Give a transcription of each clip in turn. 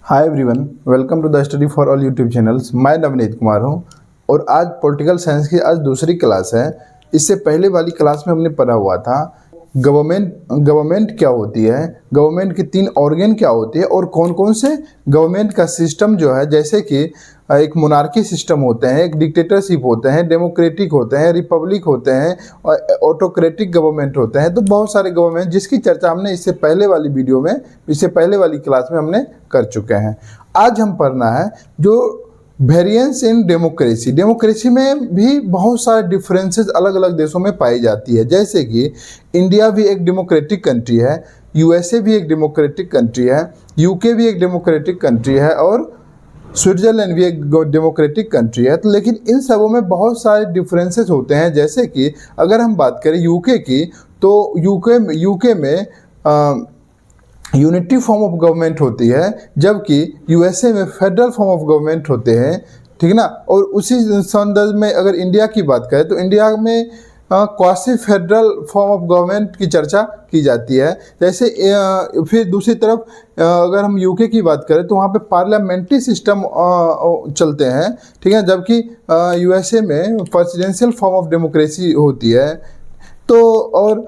Hi everyone, welcome to the study for all YouTube channels. मैं नवनीत कुमार हूँ और आज पॉलिटिकल साइंस की आज दूसरी क्लास है। इससे पहले वाली क्लास में हमने पढ़ा हुआ था गवर्नमेंट क्या होती है, गवर्नमेंट की तीन ऑर्गन क्या होती है और कौन कौन से गवर्नमेंट का सिस्टम जो है, जैसे कि एक मोनार्की सिस्टम होते हैं, एक डिक्टेटरशिप होते हैं, डेमोक्रेटिक होते हैं, रिपब्लिक होते हैं और ऑटोक्रेटिक गवर्नमेंट होते हैं। तो बहुत सारे गवर्नमेंट जिसकी चर्चा हमने इससे पहले वाली वीडियो में, इससे पहले वाली क्लास में हमने कर चुके हैं। आज हम पढ़ना है जो वेरिएंस इन डेमोक्रेसी। डेमोक्रेसी में भी बहुत सारे डिफरेंसेस अलग अलग देशों में पाई जाती है, जैसे कि इंडिया भी एक डेमोक्रेटिक कंट्री है, यूएसए भी एक डेमोक्रेटिक कंट्री है, यूके भी एक डेमोक्रेटिक कंट्री है और स्विट्जरलैंड भी एक डेमोक्रेटिक कंट्री है। तो लेकिन इन सबों में बहुत सारे डिफरेंसेस होते हैं। जैसे कि अगर हम बात करें यूके की, तो यूके में यूनिटी फॉर्म ऑफ गवर्नमेंट होती है, जबकि यूएसए में फेडरल फॉर्म ऑफ गवर्नमेंट होते हैं, ठीक ना। और उसी संदर्भ में अगर इंडिया की बात करें तो इंडिया में quasi federal form of government की चर्चा की जाती है। जैसे फिर दूसरी तरफ अगर हम यूके की बात करें तो वहाँ पे पार्लियामेंट्री सिस्टम चलते हैं, ठीक है, जबकि यूएसए में प्रेसिडेंशियल फॉर्म ऑफ डेमोक्रेसी होती है। तो और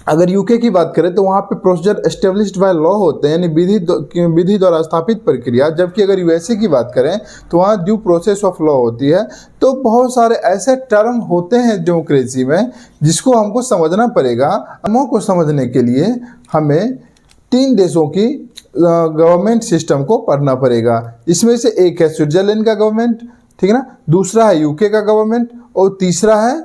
अगर यूके की बात करें तो वहाँ पे प्रोसीजर एस्टेब्लिश्ड बाय लॉ होते हैं, यानी विधि द्वारा स्थापित प्रक्रिया, जबकि अगर यूएसए की बात करें तो वहाँ ड्यू प्रोसेस ऑफ लॉ होती है। तो बहुत सारे ऐसे टर्म होते हैं डेमोक्रेसी में जिसको हमको समझना पड़ेगा। हमको समझने के लिए हमें तीन देशों की गवर्नमेंट सिस्टम को पढ़ना पड़ेगा। इसमें से एक है स्विट्जरलैंड का गवर्नमेंट, ठीक है ना, दूसरा है यूके का गवर्नमेंट और तीसरा है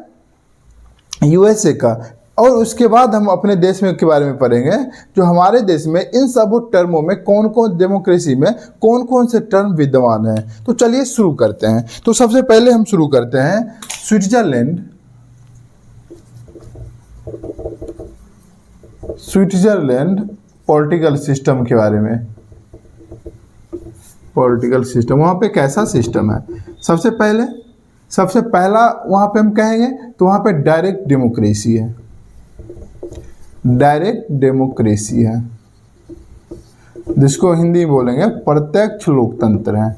यूएसए का। और उसके बाद हम अपने देश में के बारे में पढ़ेंगे, जो हमारे देश में इन सब टर्मों में कौन कौन, डेमोक्रेसी में कौन कौन से टर्म विद्यमान हैं। तो चलिए शुरू करते हैं। तो सबसे पहले हम शुरू करते हैं स्विट्जरलैंड पॉलिटिकल सिस्टम के बारे में। पॉलिटिकल सिस्टम वहाँ पे कैसा सिस्टम है। सबसे पहला वहाँ पे हम कहेंगे तो वहाँ पे डायरेक्ट डेमोक्रेसी है। डायरेक्ट डेमोक्रेसी है, जिसको हिंदी बोलेंगे प्रत्यक्ष लोकतंत्र है।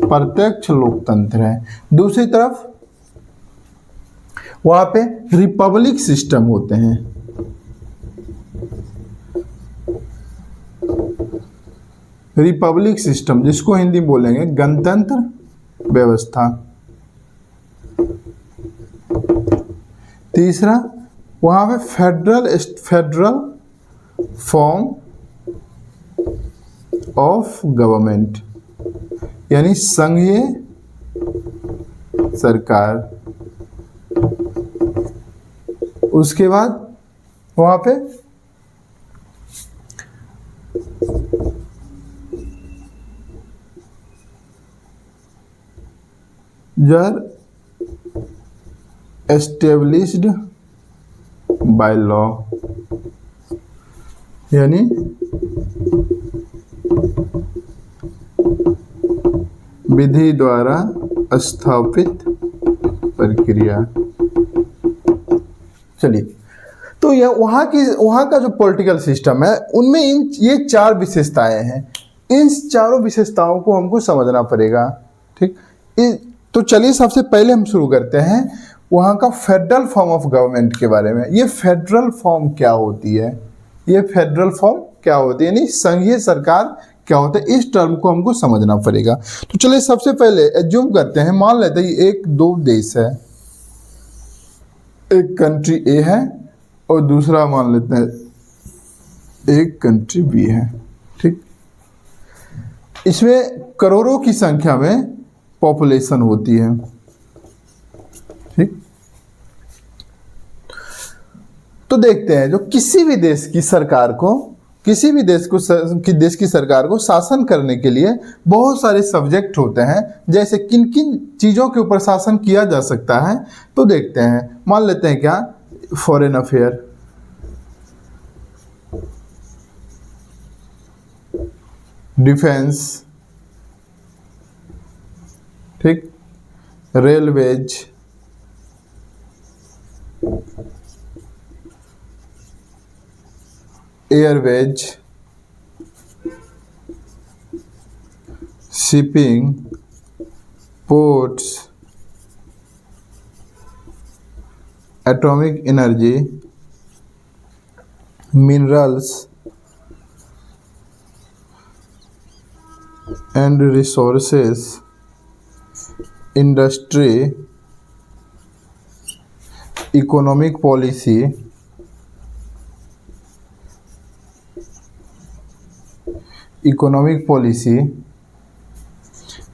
प्रत्यक्ष लोकतंत्र है। दूसरी तरफ वहां पे रिपब्लिक सिस्टम होते हैं। रिपब्लिक सिस्टम, जिसको हिंदी बोलेंगे गणतंत्र व्यवस्था। तीसरा वहां पे फेडरल फॉर्म ऑफ गवर्नमेंट, यानी संघीय सरकार। उसके बाद वहां पे जर एस्टेब्लिश्ड बाय लॉ, यानी विधि द्वारा स्थापित प्रक्रिया। चलिए, तो यह वहाँ का जो पॉलिटिकल सिस्टम है उनमें ये चार विशेषताएं हैं। इन चारों विशेषताओं को हमको समझना पड़ेगा, ठीक। तो चलिए सबसे पहले हम शुरू करते हैं वहाँ का फेडरल फॉर्म ऑफ गवर्नमेंट के बारे में। ये फेडरल फॉर्म क्या होती है, ये फेडरल फॉर्म क्या होती है, यानी संघीय सरकार क्या होता है, इस टर्म को हमको समझना पड़ेगा। तो चलिए सबसे पहले एज्यूम करते हैं, मान लेते हैं एक दो देश है, एक कंट्री ए है और दूसरा मान लेते हैं एक कंट्री बी है, ठीक। इसमें करोड़ों की संख्या में पॉपुलेशन होती है, ठीक। तो देखते हैं जो किसी भी देश की सरकार को शासन करने के लिए बहुत सारे सब्जेक्ट होते हैं। जैसे किन किन चीज़ों के ऊपर शासन किया जा सकता है, तो देखते हैं। मान लेते हैं क्या, फॉरेन अफेयर, डिफेंस, ठीक, railways, airways, shipping, ports, atomic energy, minerals and resources, industry, economic policy,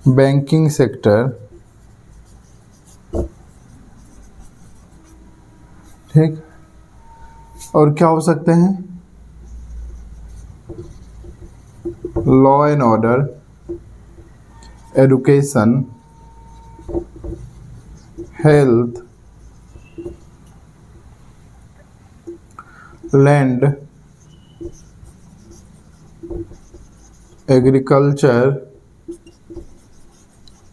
banking sector, ठीक, और क्या हो सकते हैं, law and order, education, health, land, agriculture,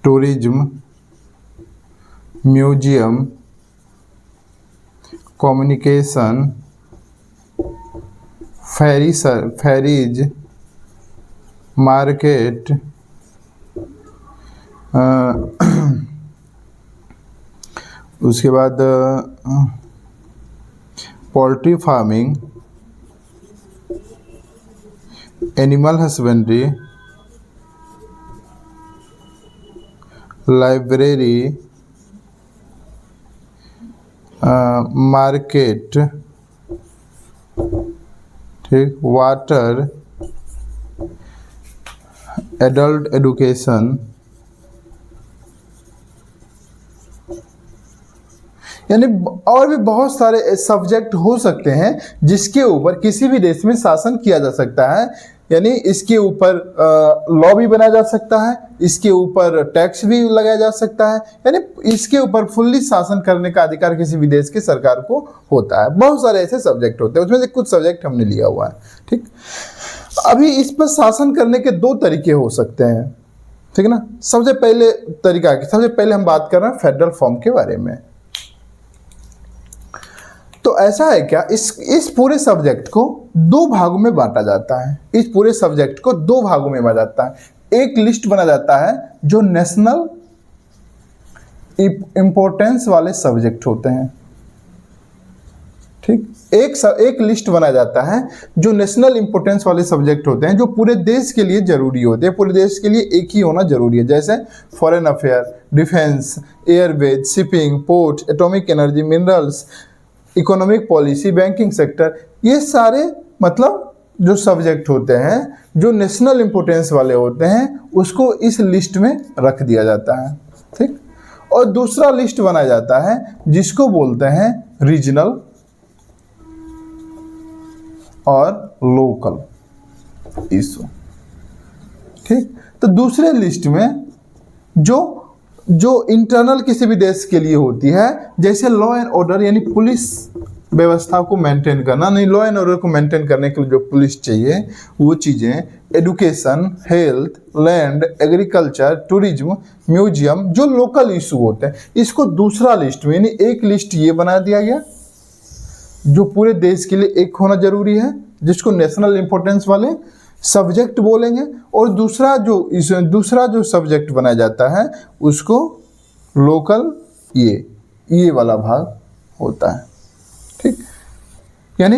tourism, museum, communication, ferries, market, उसके बाद poultry farming, animal husbandry, library, market, ठीक, water, adult education, यानी और भी बहुत सारे सब्जेक्ट हो सकते हैं जिसके ऊपर किसी भी देश में शासन किया जा सकता है। यानी इसके ऊपर लॉ भी बनाया जा सकता है, इसके ऊपर टैक्स भी लगाया जा सकता है, यानी इसके ऊपर फुल्ली शासन करने का अधिकार किसी भी देश की सरकार को होता है। बहुत सारे ऐसे सब्जेक्ट होते हैं, उसमें से कुछ सब्जेक्ट हमने लिया हुआ है, ठीक। अभी इस पर शासन करने के दो तरीके हो सकते हैं, ठीक है ना। सबसे पहले हम बात कर रहे हैं फेडरल फॉर्म के बारे में। तो ऐसा है क्या, इस पूरे सब्जेक्ट को दो भागों में बांटा जाता है। इस पूरे सब्जेक्ट को दो भागों में बांटा जाता है। एक लिस्ट बना जाता है जो नेशनल इंपॉर्टेंस वाले सब्जेक्ट होते हैं, ठीक। एक लिस्ट बनाया जाता है जो नेशनल इंपॉर्टेंस वाले सब्जेक्ट होते हैं, जो पूरे देश के लिए जरूरी होते हैं। पूरे देश के लिए एक ही होना जरूरी है, जैसे foreign affair, defence, Airways, shipping, port, atomic energy, minerals, economic policy, banking sector. ये सारे मतलब जो सब्जेक्ट होते हैं जो नेशनल इंपॉर्टेंस वाले होते हैं, उसको इस लिस्ट में रख दिया जाता है, ठीक। और दूसरा लिस्ट बनाया जाता है जिसको बोलते हैं रीजनल और लोकल इशू, ठीक। तो दूसरे लिस्ट में जो इंटरनल किसी भी देश के लिए होती है, जैसे लॉ एंड ऑर्डर, यानी पुलिस व्यवस्था को मेंटेन करना, नहीं, लॉ एंड ऑर्डर को मेंटेन करने के लिए जो पुलिस चाहिए वो चीज़ें, education, health, land, agriculture, tourism, museum, जो लोकल इशू होते हैं, इसको दूसरा लिस्ट में, यानी एक लिस्ट ये बना दिया गया जो पूरे देश के लिए एक होना जरूरी है, जिसको नेशनल इंपॉर्टेंस वाले सब्जेक्ट बोलेंगे, और दूसरा जो सब्जेक्ट बनाया जाता है उसको लोकल, ये वाला भाग होता है, ठीक। यानी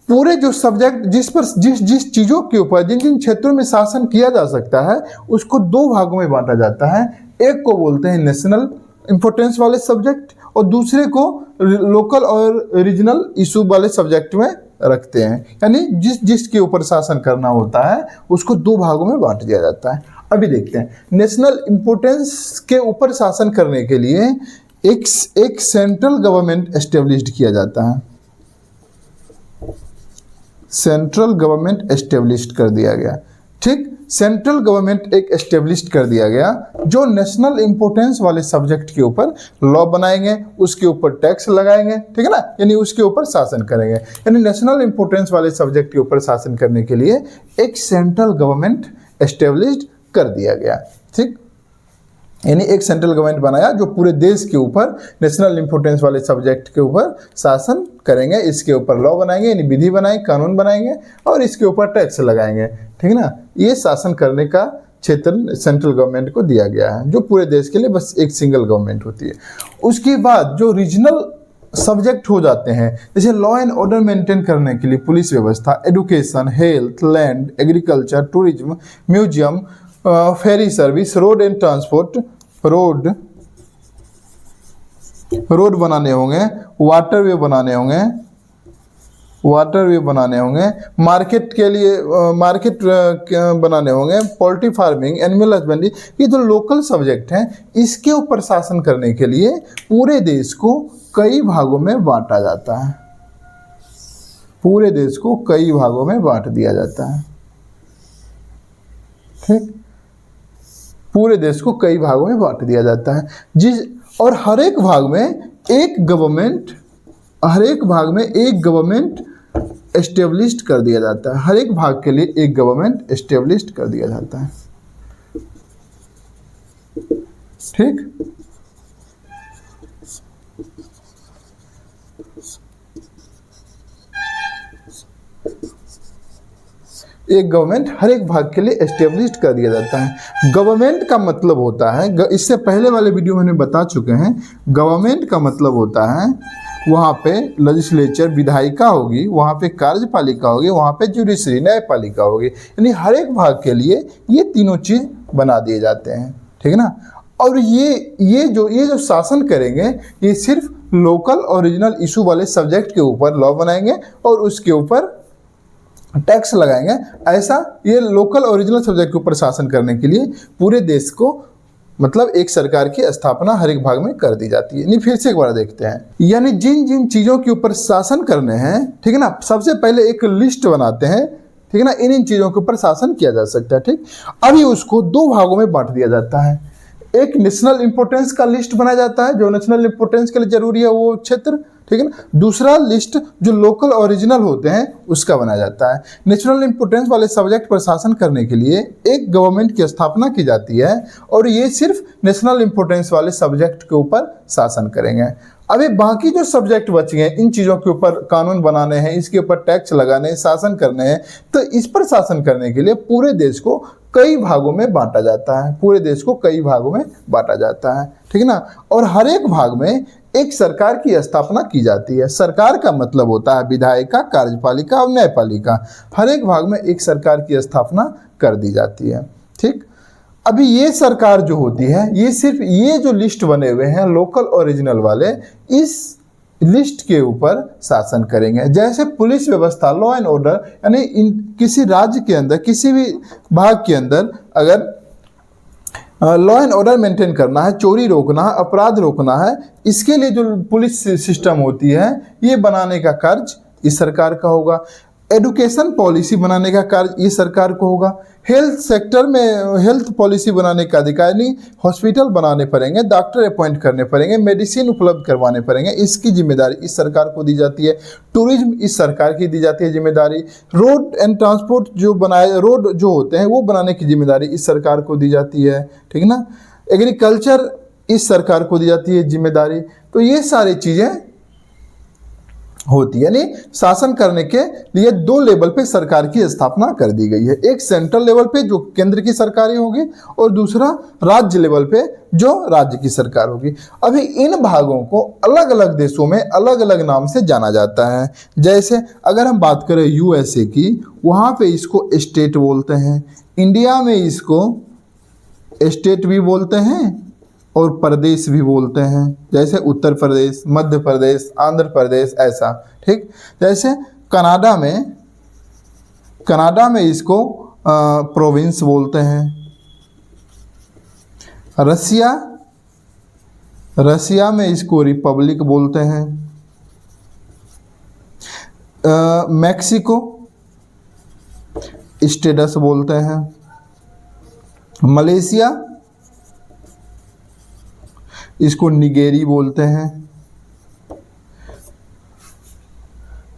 पूरे जो सब्जेक्ट जिस चीज़ों के ऊपर जिन क्षेत्रों में शासन किया जा सकता है उसको दो भागों में बांटा जाता है। एक को बोलते हैं नेशनल इंपॉर्टेंस वाले सब्जेक्ट और दूसरे को लोकल और रीजनल इशू वाले सब्जेक्ट में रखते हैं। यानी जिसके ऊपर शासन करना होता है उसको दो भागों में बांट दिया जाता है। अभी देखते हैं, नेशनल इंपॉर्टेंस के ऊपर शासन करने के लिए एक सेंट्रल गवर्नमेंट एस्टेब्लिश्ड किया जाता है। सेंट्रल गवर्नमेंट एस्टेब्लिश्ड कर दिया गया, ठीक। सेंट्रल गवर्नमेंट एक एस्टेब्लिश्ड कर दिया गया जो नेशनल इंपॉर्टेंस वाले सब्जेक्ट के ऊपर लॉ बनाएंगे, उसके ऊपर टैक्स लगाएंगे, ठीक है ना, यानी उसके ऊपर शासन करेंगे। यानी नेशनल इंपॉर्टेंस वाले सब्जेक्ट के ऊपर शासन करने के लिए एक सेंट्रल गवर्नमेंट एस्टेब्लिश्ड कर दिया गया, ठीक। यानी एक सेंट्रल गवर्नमेंट बनाया जो पूरे देश के ऊपर नेशनल इंपॉर्टेंस वाले सब्जेक्ट के ऊपर शासन करेंगे, इसके ऊपर लॉ बनाएंगे, यानी विधि बनाएंगे, कानून बनाएंगे और इसके ऊपर टैक्स लगाएंगे, ठीक है ना। ये शासन करने का क्षेत्र सेंट्रल गवर्नमेंट को दिया गया है, जो पूरे देश के लिए बस एक सिंगल गवर्नमेंट होती है। उसके बाद जो रीजनल सब्जेक्ट हो जाते हैं, जैसे लॉ एंड ऑर्डर मेंटेन करने के लिए पुलिस व्यवस्था, education, health, land, agriculture, tourism, museum, ferry service, road and transport, road बनाने होंगे, वाटरवे बनाने होंगे, मार्केट के लिए मार्केट बनाने होंगे, पोल्ट्री फार्मिंग, एनिमल हस्बेंड्री, ये जो लोकल सब्जेक्ट हैं, इसके ऊपर शासन करने के लिए पूरे देश को कई भागों में बांटा जाता है। पूरे देश को कई भागों में बांट दिया जाता है। ठीक, पूरे देश को कई भागों में बांट दिया जाता है, और हर एक भाग में एक गवर्नमेंट एस्टेब्लिश्ड कर दिया जाता है। हर एक भाग के लिए एक गवर्नमेंट एस्टेब्लिश्ड कर दिया जाता है। ठीक, एक गवर्नमेंट हर एक भाग के लिए एस्टेब्लिश्ड कर दिया जाता है। गवर्नमेंट का मतलब होता है, इससे पहले वाले वीडियो में बता चुके हैं, गवर्नमेंट का मतलब होता है वहाँ पे लेजिस्लेचर विधायिका होगी, वहाँ पे कार्यपालिका होगी, वहाँ पे जुडिशरी न्यायपालिका होगी, यानी हर एक भाग के लिए ये तीनों चीज़ बना दिए जाते हैं। ठीक है ना। और ये जो शासन करेंगे, ये सिर्फ लोकल और रीजनल इशू वाले सब्जेक्ट के ऊपर लॉ बनाएंगे और उसके ऊपर टैक्स लगाएंगे। ऐसा ये लोकल और रीजनल सब्जेक्ट के ऊपर शासन करने के लिए पूरे देश को मतलब एक सरकार की स्थापना हर एक भाग में कर दी जाती है। नहीं, फिर से एक बार देखते हैं, यानी जिन जिन चीज़ों के ऊपर शासन करने हैं, ठीक है ना, सबसे पहले एक लिस्ट बनाते हैं, ठीक है ना, इन चीज़ों के ऊपर शासन किया जा सकता है। ठीक, अभी उसको दो भागों में बांट दिया जाता है। एक नेशनल इंपोर्टेंस का लिस्ट बनाया जाता है, जो नेशनल इंपोर्टेंस के लिए जरूरी है वो क्षेत्र, ठीक है ना। दूसरा लिस्ट जो लोकल और रीजनल होते हैं उसका बनाया जाता है। नेशनल इंपोर्टेंस वाले सब्जेक्ट पर शासन करने के लिए एक गवर्नमेंट की स्थापना की जाती है और ये सिर्फ नेशनल इंपोर्टेंस वाले सब्जेक्ट के ऊपर शासन करेंगे। अभी बाकी जो सब्जेक्ट बच गए, इन चीज़ों के ऊपर कानून बनाने हैं, इसके ऊपर टैक्स लगाने, शासन करने हैं, तो इस पर शासन करने के लिए पूरे देश को कई भागों में बांटा जाता है। पूरे देश को कई भागों में बांटा जाता है, ठीक है ना। और हर एक भाग में एक सरकार की स्थापना की जाती है। सरकार का मतलब होता है विधायिका, कार्यपालिका और न्यायपालिका। हर एक भाग में एक सरकार की स्थापना कर दी जाती है। ठीक, अभी ये सरकार जो होती है, ये सिर्फ ये जो लिस्ट बने हुए हैं लोकल और रीजनल वाले, इस लिस्ट के ऊपर शासन करेंगे। जैसे पुलिस व्यवस्था, लॉ एंड ऑर्डर, यानी किसी राज्य के अंदर, किसी भी भाग के अंदर अगर लॉ एंड ऑर्डर मेंटेन करना है, चोरी रोकना है, अपराध रोकना है, इसके लिए जो पुलिस सिस्टम होती है, ये बनाने का कार्य इस सरकार का होगा। एडुकेशन पॉलिसी बनाने का कार्य ये सरकार को होगा। हेल्थ सेक्टर में हेल्थ पॉलिसी बनाने का अधिकार नहीं, हॉस्पिटल बनाने पड़ेंगे, डॉक्टर अपॉइंट करने पड़ेंगे, मेडिसिन उपलब्ध करवाने पड़ेंगे, इसकी जिम्मेदारी इस सरकार को दी जाती है। टूरिज्म इस सरकार की दी जाती है जिम्मेदारी। रोड एंड ट्रांसपोर्ट जो बनाए, रोड जो होते हैं वो बनाने की जिम्मेदारी इस सरकार को दी जाती है, ठीक है ना। एग्रीकल्चर इस सरकार को दी जाती है जिम्मेदारी। तो ये सारी चीज़ें होती है, यानी शासन करने के लिए दो लेवल पे सरकार की स्थापना कर दी गई है। एक सेंट्रल लेवल पे जो केंद्र की सरकारें होगी और दूसरा राज्य लेवल पे जो राज्य की सरकार होगी। अभी इन भागों को अलग अलग देशों में अलग अलग नाम से जाना जाता है। जैसे अगर हम बात करें यूएसए की, वहाँ पे इसको स्टेट बोलते हैं। इंडिया में इसको स्टेट भी बोलते हैं और प्रदेश भी बोलते हैं, जैसे उत्तर प्रदेश, मध्य प्रदेश, आंध्र प्रदेश, ऐसा। ठीक, जैसे कनाडा में इसको प्रोविंस बोलते हैं। रसिया में इसको रिपब्लिक बोलते हैं। मैक्सिको स्टेटस बोलते हैं। मलेशिया इसको निगेरी बोलते हैं।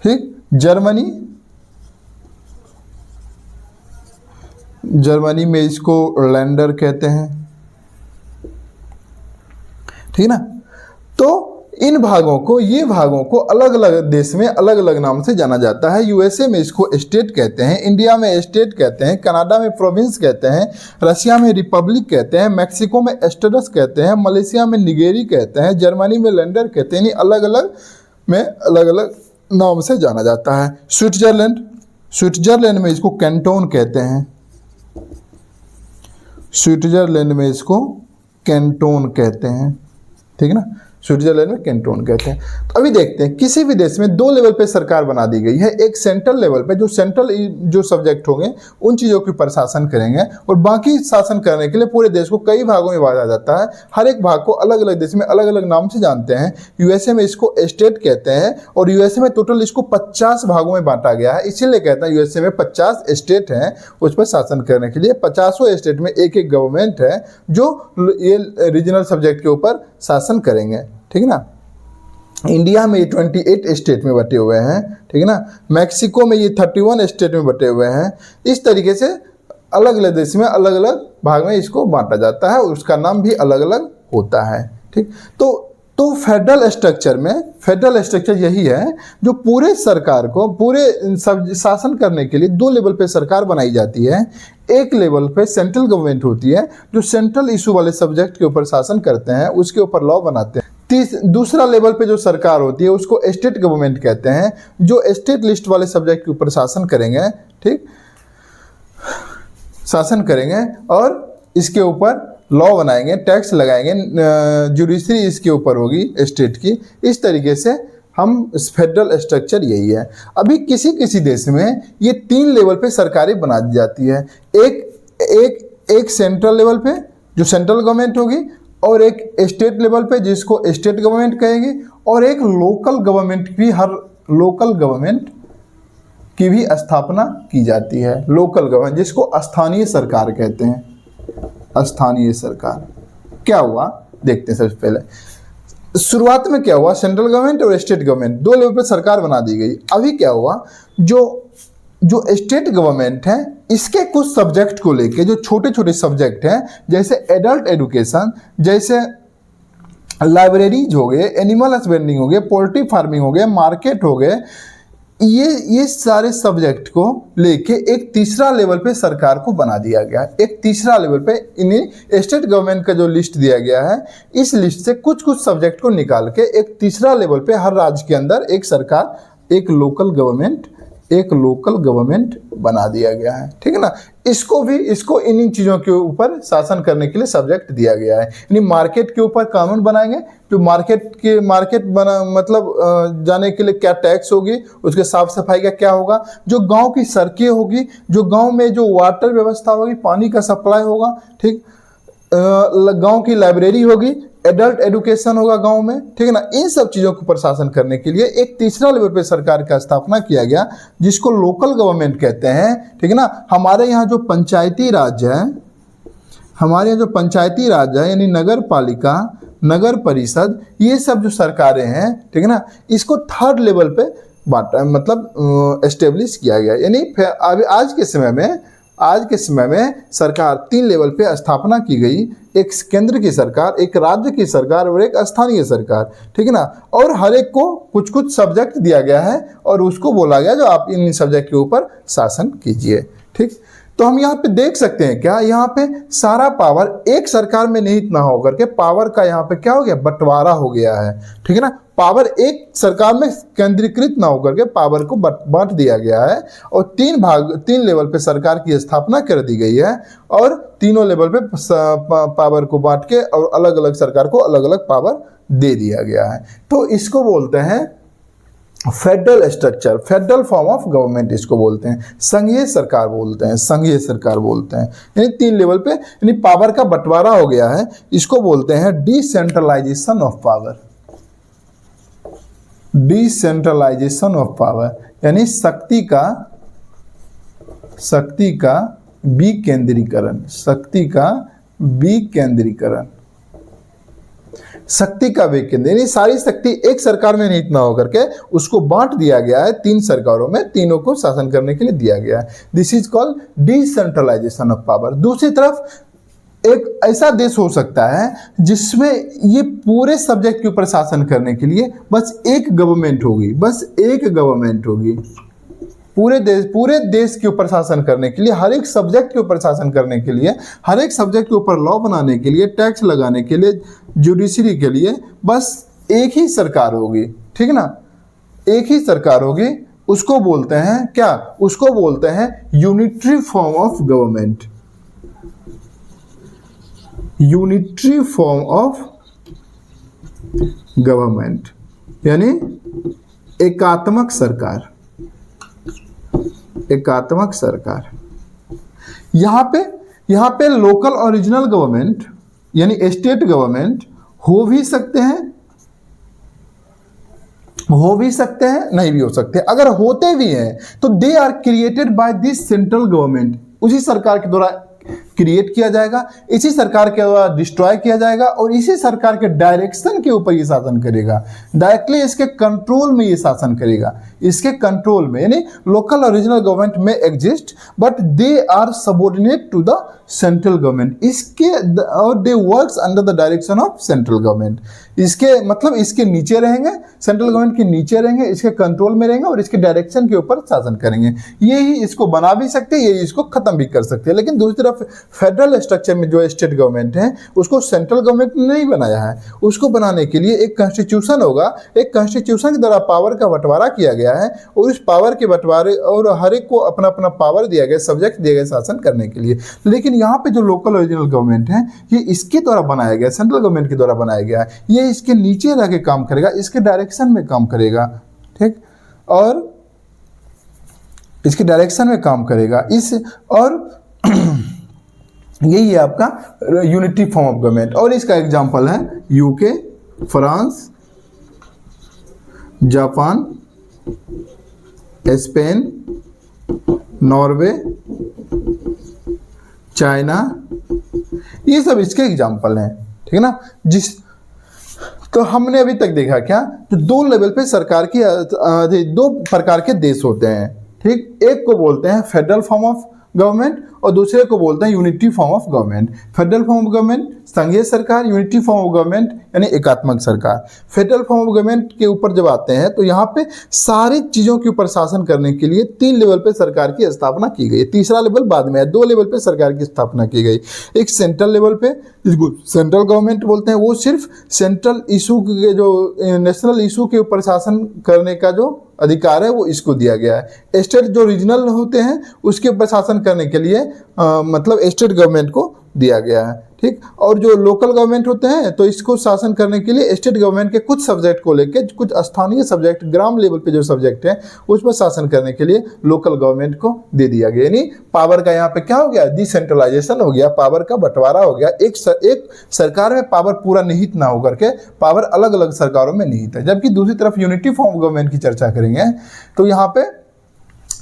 ठीक, जर्मनी में इसको लैंडर कहते हैं, ठीक ना। तो इन भागों को, ये भागों को अलग अलग देश में अलग अलग नाम से जाना जाता है। यूएसए में इसको स्टेट कहते हैं, इंडिया में स्टेट कहते हैं, कनाडा में प्रोविंस कहते हैं, रशिया में रिपब्लिक कहते हैं, मैक्सिको में एस्टेडस कहते हैं, मलेशिया में निगेरी कहते हैं, जर्मनी में लैंडर कहते हैं। अलग अलग में अलग अलग नाम से जाना जाता है। स्विट्जरलैंड में इसको कैंटोन कहते हैं, स्विट्जरलैंड में इसको कैंटोन कहते हैं, ठीक है ना, स्विट्जरलैंड में कैंटोन कहते हैं। तो अभी देखते हैं, किसी भी देश में दो लेवल पे सरकार बना दी गई है। एक सेंट्रल लेवल पे, जो सेंट्रल जो सब्जेक्ट होंगे उन चीज़ों के ऊपर शासन करेंगे, और बाकी शासन करने के लिए पूरे देश को कई भागों में बांटा जाता है। हर एक भाग को अलग अलग देश में अलग अलग नाम से जानते हैं। यूएसए में इसको स्टेट कहते हैं, और यूएसए में टोटल इसको 50 भागों में बांटा गया है। इसीलिए कहते हैं यूएसए में 50 स्टेट हैं उस पर शासन करने के लिए। 50 स्टेट में एक एक गवर्नमेंट है जो ये रीजनल सब्जेक्ट के ऊपर शासन करेंगे, ठीक है ना। इंडिया में ये 28 स्टेट में बटे हुए हैं, ठीक है ना। मैक्सिको में ये 31 स्टेट में बटे हुए हैं। इस तरीके से अलग अलग देश में अलग अलग भाग में इसको बांटा जाता है, और उसका नाम भी अलग अलग होता है, ठीक। तो फेडरल स्ट्रक्चर यही है जो पूरे सरकार को, पूरे शासन करने के लिए दो लेवल पे सरकार बनाई जाती है। एक लेवल पे सेंट्रल गवर्नमेंट होती है जो सेंट्रल इशू वाले सब्जेक्ट के ऊपर शासन करते हैं, उसके ऊपर लॉ बनाते हैं। दूसरा लेवल पे जो सरकार होती है उसको स्टेट गवर्नमेंट कहते हैं, जो स्टेट लिस्ट वाले सब्जेक्ट के ऊपर शासन करेंगे, ठीक, शासन करेंगे और इसके ऊपर लॉ बनाएंगे, टैक्स लगाएंगे, जुडिशरी इसके ऊपर होगी स्टेट की। इस तरीके से हम फेडरल स्ट्रक्चर यही है। अभी किसी किसी देश में ये 3 लेवल पे सरकारें बना दी जाती है। एक सेंट्रल लेवल पे जो सेंट्रल गवर्नमेंट होगी, और एक स्टेट लेवल पे जिसको स्टेट गवर्नमेंट कहेगी, और एक लोकल गवर्नमेंट भी, हर लोकल गवर्नमेंट की भी स्थापना की जाती है। लोकल गवर्नमेंट जिसको स्थानीय सरकार कहते हैं। स्थानीय सरकार क्या हुआ देखते हैं। सबसे पहले शुरुआत में क्या हुआ, सेंट्रल गवर्नमेंट और स्टेट गवर्नमेंट दो लेवल पे सरकार बना दी गई। अभी क्या हुआ, जो स्टेट गवर्नमेंट है इसके कुछ सब्जेक्ट को लेके, जो छोटे छोटे सब्जेक्ट हैं जैसे एडल्ट एजुकेशन, जैसे लाइब्रेरीज हो गए, एनिमल हस्बेंड्रिंग हो गए, पोल्ट्री फार्मिंग हो गए, मार्केट हो गए, ये सारे सब्जेक्ट को लेके एक तीसरा लेवल पे सरकार को बना दिया गया। एक तीसरा लेवल पे इन्हें स्टेट गवर्नमेंट का जो लिस्ट दिया गया है, इस लिस्ट से कुछ कुछ सब्जेक्ट को निकाल के एक तीसरा लेवल पे हर राज्य के अंदर एक सरकार, एक लोकल गवर्नमेंट बना दिया गया है, ठीक है ना। इसको इन्हीं चीज़ों के ऊपर शासन करने के लिए सब्जेक्ट दिया गया है। यानी मार्केट के ऊपर कानून बनाएंगे, जो मार्केट बना मतलब जाने के लिए क्या टैक्स होगी, उसके साफ सफाई का क्या होगा, जो गांव की सड़कें होगी, जो गांव में जो वाटर व्यवस्था होगी, पानी का सप्लाई होगा, ठीक, गांव की लाइब्रेरी होगी, एडल्ट एजुकेशन होगा गांव में, ठीक है ना। इन सब चीज़ों के ऊपर शासन करने के लिए एक तीसरा लेवल पे सरकार का स्थापना किया गया जिसको लोकल गवर्नमेंट कहते हैं, ठीक है ना। हमारे यहाँ जो पंचायती राज है, यानी नगर पालिका, नगर परिषद, ये सब जो सरकारें हैं, ठीक है ना, इसको थर्ड लेवल पे बांटा, मतलब एस्टेब्लिश किया गया। यानी अभी आज के समय में सरकार 3 लेवल पे स्थापना की गई, एक केंद्र की सरकार, एक राज्य की सरकार और एक स्थानीय सरकार, ठीक है ना। और हर एक को कुछ कुछ सब्जेक्ट दिया गया है और उसको बोला गया जो आप इन सब्जेक्ट के ऊपर शासन कीजिए, ठीक। तो हम यहाँ पे देख सकते हैं क्या, यहाँ पे सारा पावर एक सरकार में निहित ना होकर के पावर का यहाँ पे क्या हो गया, बंटवारा हो गया है, ठीक है ना। पावर एक सरकार में केंद्रीकृत ना होकर के पावर को बांट दिया गया है, और 3 लेवल पे सरकार की स्थापना कर दी गई है, और तीनों लेवल पे पावर को बांट के और अलग अलग सरकार को अलग अलग पावर दे दिया गया है। तो इसको बोलते हैं federal structure, federal form of government इसको बोलते हैं, संघीय सरकार बोलते हैं। यानी 3 लेवल पे यानी पावर का बंटवारा हो गया है, इसको बोलते हैं decentralisation of power. Decentralisation of power यानी शक्ति का विकेंद्रीकरण, यानी सारी शक्ति एक सरकार में निहित ना होकर के उसको बांट दिया गया है 3 सरकारों में, तीनों को शासन करने के लिए दिया गया है। This is called decentralisation of power. दूसरी तरफ एक ऐसा देश हो सकता है जिसमें ये पूरे सब्जेक्ट के ऊपर शासन करने के लिए बस एक गवर्नमेंट होगी, बस एक गवर्नमेंट होगी पूरे देश के ऊपर शासन करने के लिए, हर एक सब्जेक्ट के ऊपर शासन करने के लिए, हर एक सब्जेक्ट के ऊपर लॉ बनाने के लिए, टैक्स लगाने के लिए, जुडिशरी के लिए बस एक ही सरकार होगी, ठीक ना, एक ही सरकार होगी। उसको बोलते हैं क्या, उसको बोलते हैं unitary form of government, unitary form of government, यानी एकात्मक सरकार, एकात्मक सरकार। यहां पे लोकल और रीजनल गवर्नमेंट यानी स्टेट गवर्नमेंट हो भी सकते हैं, नहीं भी हो सकते। अगर होते भी हैं तो they are created by this central government, उसी सरकार के द्वारा क्रिएट किया जाएगा, इसी सरकार के द्वारा डिस्ट्रॉय किया जाएगा और इसी सरकार के डायरेक्शन के ऊपर ये शासन करेगा, डायरेक्टली इसके कंट्रोल में ये शासन करेगा, इसके कंट्रोल में। यानी लोकल और रीजनल गवर्नमेंट में exist but they are subordinate to the central government, इसके और they works under the direction of central government. इसके मतलब इसके नीचे रहेंगे, सेंट्रल गवर्नमेंट के नीचे रहेंगे, इसके कंट्रोल में रहेंगे और इसके डायरेक्शन के ऊपर शासन करेंगे। ये ही इसको बना भी सकते हैं, ये इसको खत्म भी कर सकते हैं। लेकिन दूसरी तरफ फेडरल स्ट्रक्चर में जो स्टेट गवर्नमेंट है उसको सेंट्रल गवर्नमेंट ने नहीं बनाया है, उसको बनाने के लिए एक कॉन्स्टिट्यूशन होगा, एक कॉन्स्टिट्यूशन के द्वारा पावर का बंटवारा किया गया है और उस पावर के बंटवारे और हर एक को अपना अपना पावर दिया गया, सब्जेक्ट दिए गए शासन करने के लिए। लेकिन यहाँ पे जो लोकल ओरिजिनल गवर्नमेंट है ये इसके द्वारा बनाया गया, सेंट्रल गवर्नमेंट के द्वारा बनाया गया है, ये इसके नीचे रह के काम करेगा, इसके डायरेक्शन में काम करेगा, ठीक, और इसके डायरेक्शन में काम करेगा। इस और यही है आपका यूनिटी फॉर्म ऑफ गवर्नमेंट। और इसका एग्जांपल है UK, France, Japan, Spain, Norway, China, ये सब इसके एग्जांपल हैं, ठीक है ना। तो हमने अभी तक देखा क्या, तो दो लेवल पे सरकार की दो प्रकार के देश होते हैं, ठीक। एक को बोलते हैं फेडरल फॉर्म ऑफ गवर्नमेंट और दूसरे को बोलते हैं unity form of government. Federal form of government संघीय सरकार, यूनिटी फॉर्म ऑफ गवर्नमेंट यानी एकात्मक सरकार। फेडरल फॉर्म ऑफ गवर्नमेंट के ऊपर जब आते हैं तो यहाँ पे सारी चीज़ों के ऊपर शासन करने के लिए 3 लेवल पे सरकार की स्थापना की गई। तीसरा लेवल बाद में है, 2 लेवल पे सरकार की स्थापना की गई। एक सेंट्रल लेवल पे, जिसको सेंट्रल गवर्नमेंट बोलते हैं, वो सिर्फ सेंट्रल इशू के जो नेशनल इशू के ऊपर शासन करने का जो अधिकार है वो इसको दिया गया है। स्टेट जो रीजनल होते हैं उसके ऊपर शासन करने के लिए मतलब स्टेट गवर्नमेंट को दिया गया है, ठीक। और जो लोकल गवर्नमेंट होते हैं तो इसको शासन करने के लिए स्टेट गवर्नमेंट के कुछ सब्जेक्ट को लेकर, कुछ स्थानीय सब्जेक्ट, ग्राम लेवल पे जो सब्जेक्ट है उस पर शासन करने के लिए लोकल गवर्नमेंट को दे दिया गया। यानी पावर का यहाँ पे क्या हो गया, डिसेंट्रलाइजेशन हो गया, पावर का बंटवारा हो गया। एक सरकार में पावर पूरा निहित ना होकर के पावर अलग अलग सरकारों में निहित है। जबकि दूसरी तरफ यूनिटी फॉर्म ऑफ गवर्नमेंट की चर्चा करेंगे तो यहाँ पे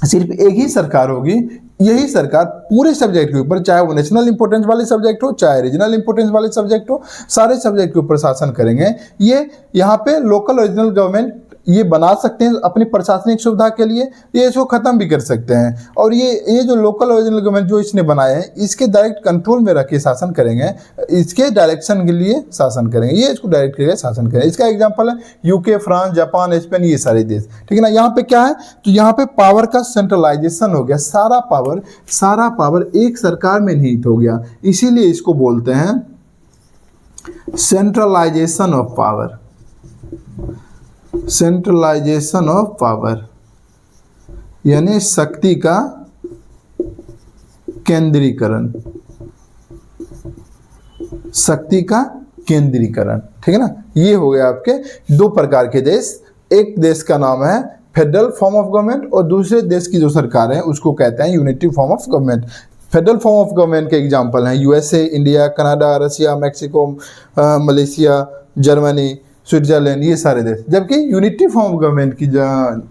सिर्फ एक ही सरकार होगी, यही सरकार पूरे सब्जेक्ट के ऊपर, चाहे वो नेशनल इंपोर्टेंस वाले सब्जेक्ट हो, चाहे रीजनल इंपोर्टेंस वाले सब्जेक्ट हो, सारे सब्जेक्ट के ऊपर शासन करेंगे। ये यहाँ पे लोकल ओरिजिनल गवर्नमेंट ये बना सकते हैं अपनी प्रशासनिक सुविधा के लिए, ये इसको खत्म भी कर सकते हैं। और ये जो लोकल ओरिजिनल गवर्नमेंट जो इसने बनाए हैं इसके डायरेक्ट कंट्रोल में रख के शासन करेंगे, इसके डायरेक्शन के लिए शासन करेंगे, ये इसको डायरेक्ट करके शासन करेंगे। इसका एग्जांपल है यूके, फ्रांस, जापान, स्पेन, ये सारे देश, ठीक है ना। यहाँ पे क्या है, तो यहाँ पे पावर का सेंट्रलाइजेशन हो गया, सारा पावर एक सरकार में निहित हो गया, इसीलिए इसको बोलते हैं centralisation of power, centralisation of power यानी शक्ति का केंद्रीकरण, शक्ति का केंद्रीकरण, ठीक है ना। ये हो गया आपके 2 प्रकार के देश। एक देश का नाम है फेडरल फॉर्म ऑफ गवर्नमेंट और दूसरे देश की जो सरकार है उसको कहते हैं unity form of government. Federal form of government के एग्जांपल हैं USA, India, Canada, Russia, Mexico, Malaysia, Germany, Switzerland, ये सारे देश। जबकि यूनिटी फॉर्म ऑफ गवर्नमेंट की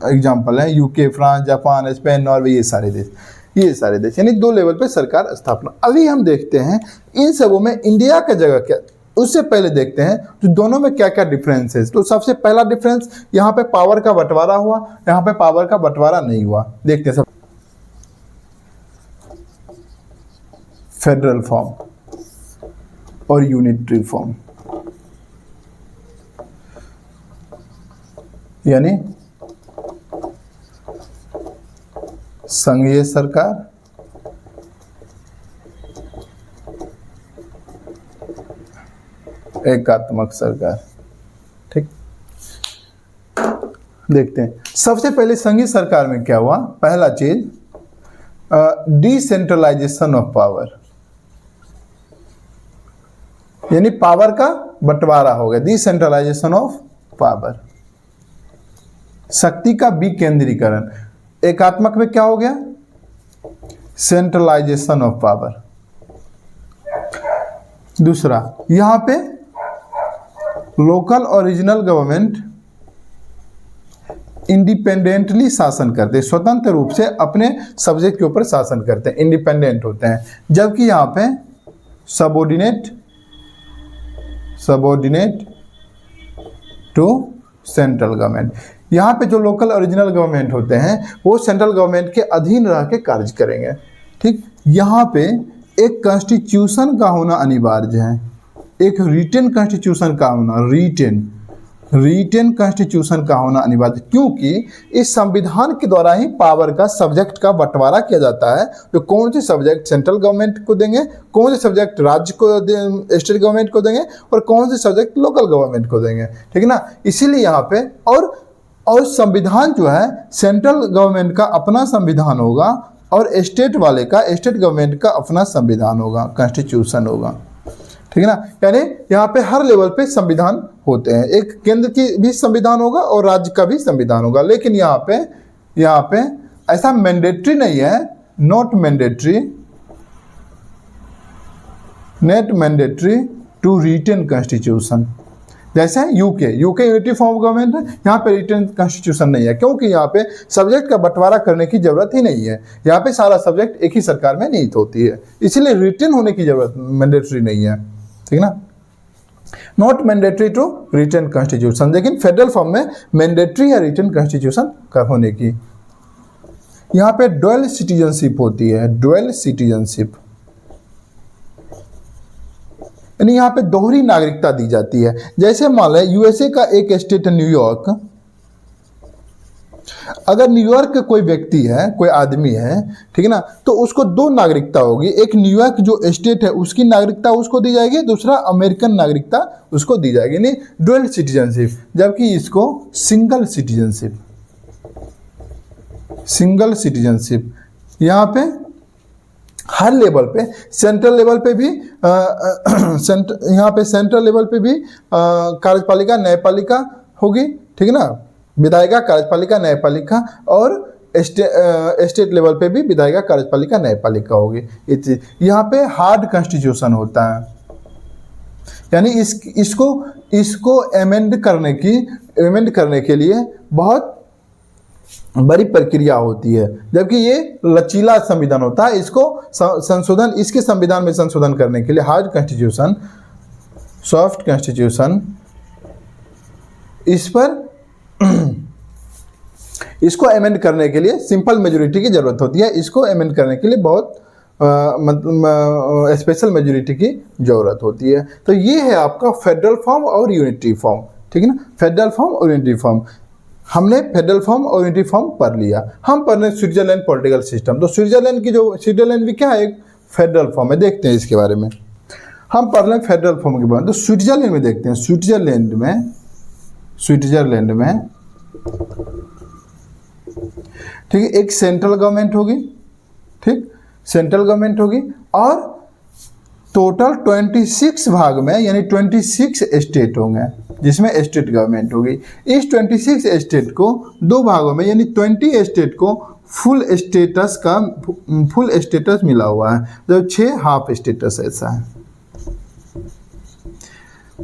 एग्जांपल है UK, France, Japan, Spain, Norway, ये सारे देश यानी 2 लेवल पे सरकार स्थापना। अभी हम देखते हैं इन सबों में इंडिया का जगह क्या, उससे पहले देखते हैं तो दोनों में क्या क्या डिफरेंस है। तो सबसे पहला डिफरेंस, यहाँ पे पावर का बंटवारा हुआ, यहाँ पे पावर का बंटवारा नहीं हुआ। देखते हैं सब। फेडरल फॉर्म, और यूनिटरी फॉर्म, यानी संघीय सरकार, एकात्मक सरकार। ठीक, देखते हैं सबसे पहले संघीय सरकार में क्या हुआ। पहला चीज डिसेंट्रलाइजेशन ऑफ पावर, यानी पावर का बंटवारा हो गया, डिसेंट्रलाइजेशन ऑफ पावर, शक्ति का विकेंद्रीकरण। एकात्मक में क्या हो गया, सेंट्रलाइजेशन ऑफ पावर। दूसरा, यहां पे लोकल और रीजनल गवर्नमेंट इंडिपेंडेंटली शासन करते हैं, स्वतंत्र रूप से अपने सब्जेक्ट के ऊपर शासन करते हैं, इंडिपेंडेंट होते हैं। जबकि यहां पे सबऑर्डिनेट टू सेंट्रल गवर्नमेंट, यहाँ पे जो लोकल ओरिजिनल गवर्नमेंट होते हैं वो सेंट्रल गवर्नमेंट के अधीन रह के कार्य करेंगे। ठीक, यहाँ पे एक कॉन्स्टिट्यूशन का होना अनिवार्य है, एक रिटन कॉन्स्टिट्यूशन का होना, रिटन कॉन्स्टिट्यूशन का होना अनिवार्य, क्योंकि इस संविधान के द्वारा ही पावर का सब्जेक्ट का बंटवारा किया जाता है। तो कौन से सब्जेक्ट सेंट्रल गवर्नमेंट को देंगे, कौन से सब्जेक्ट राज्य को, स्टेट गवर्नमेंट को देंगे, और कौन से सब्जेक्ट लोकल गवर्नमेंट को देंगे। ठीक है ना, इसीलिए यहाँ पे और संविधान जो है सेंट्रल गवर्नमेंट का अपना संविधान होगा और स्टेट वाले का, स्टेट गवर्नमेंट का अपना संविधान होगा, कॉन्स्टिट्यूशन होगा। ठीक है ना, यानी यहाँ पे हर लेवल पे संविधान होते हैं, एक केंद्र की भी संविधान होगा और राज्य का भी संविधान होगा। लेकिन यहाँ पे ऐसा मैंडेटरी नहीं है, not mandatory to written constitution. जैसे UK unity form of government है, यहाँ पे रिटन कॉन्स्टिट्यूशन नहीं है, क्योंकि यहाँ पे सब्जेक्ट का बंटवारा करने की जरूरत ही नहीं है। यहाँ पे सारा सब्जेक्ट एक ही सरकार में निहित होती है, इसीलिए रिटन होने की जरूरत मैंडेटरी नहीं है। ठीक ना, not mandatory to written constitution. लेकिन फेडरल फॉर्म में मैंडेटरी है रिटन कॉन्स्टिट्यूशन का होने की। यहाँ पे डुअल सिटीजनशिप होती है, डुअल सिटीजनशिप, यानी यहाँ पे दोहरी नागरिकता दी जाती है। जैसे मान लें यूएसए का एक स्टेट है न्यूयॉर्क, अगर न्यूयॉर्क का कोई व्यक्ति है, कोई आदमी है, ठीक है ना, तो उसको दो नागरिकता होगी। एक न्यूयॉर्क जो स्टेट है उसकी नागरिकता उसको दी जाएगी, दूसरा अमेरिकन नागरिकता उसको दी जाएगी, यानी डुअल सिटीजनशिप। जबकि इसको सिंगल सिटीजनशिप यहाँ पे हर लेवल पे, सेंट्रल लेवल पे भी यहाँ पे सेंट्रल लेवल पे भी कार्यपालिका न्यायपालिका होगी। ठीक है ना, विधायिका कार्यपालिका न्यायपालिका, और स्टेट लेवल पे भी विधायिका कार्यपालिका न्यायपालिका होगी। ये चीज यहाँ पे हार्ड कॉन्स्टिट्यूशन होता है, यानी इसको अमेंड करने के लिए बहुत बड़ी प्रक्रिया होती है। जबकि ये लचीला संविधान होता है, इसको संशोधन, इसके संविधान में संशोधन करने के लिए हार्ड कॉन्स्टिट्यूशन, सॉफ्ट कॉन्स्टिट्यूशन, इस पर इसको अमेंड करने के लिए सिंपल मेजोरिटी की जरूरत होती है। इसको अमेंड करने के लिए बहुत स्पेशल मेजोरिटी की जरूरत होती है। तो ये है आपका फेडरल फॉर्म और यूनिटरी फॉर्म। ठीक है ना, फेडरल फॉर्म और यूनिटरी फॉर्म। हमने फेडरल फॉर्म और यूनिटरी फॉर्म पढ़ लिया। हम पढ़ रहे हैं स्विट्जरलैंड पॉलिटिकल सिस्टम। तो स्विट्जरलैंड भी क्या है, एक फेडरल फॉर्म है। देखते हैं इसके बारे में, हम पढ़ रहे हैं फेडरल फॉर्म के बारे में। तो स्विट्जरलैंड में देखते हैं, स्विट्जरलैंड में ठीक है, एक सेंट्रल गवर्नमेंट होगी, ठीक, सेंट्रल गवर्नमेंट होगी, और टोटल 26 भाग में, यानी 26 स्टेट होंगे जिसमें स्टेट गवर्नमेंट होगी। इस 26 स्टेट को दो भागों में, यानी 20 स्टेट को फुल स्टेटस मिला हुआ है, जब 6 हाफ स्टेटस ऐसा है।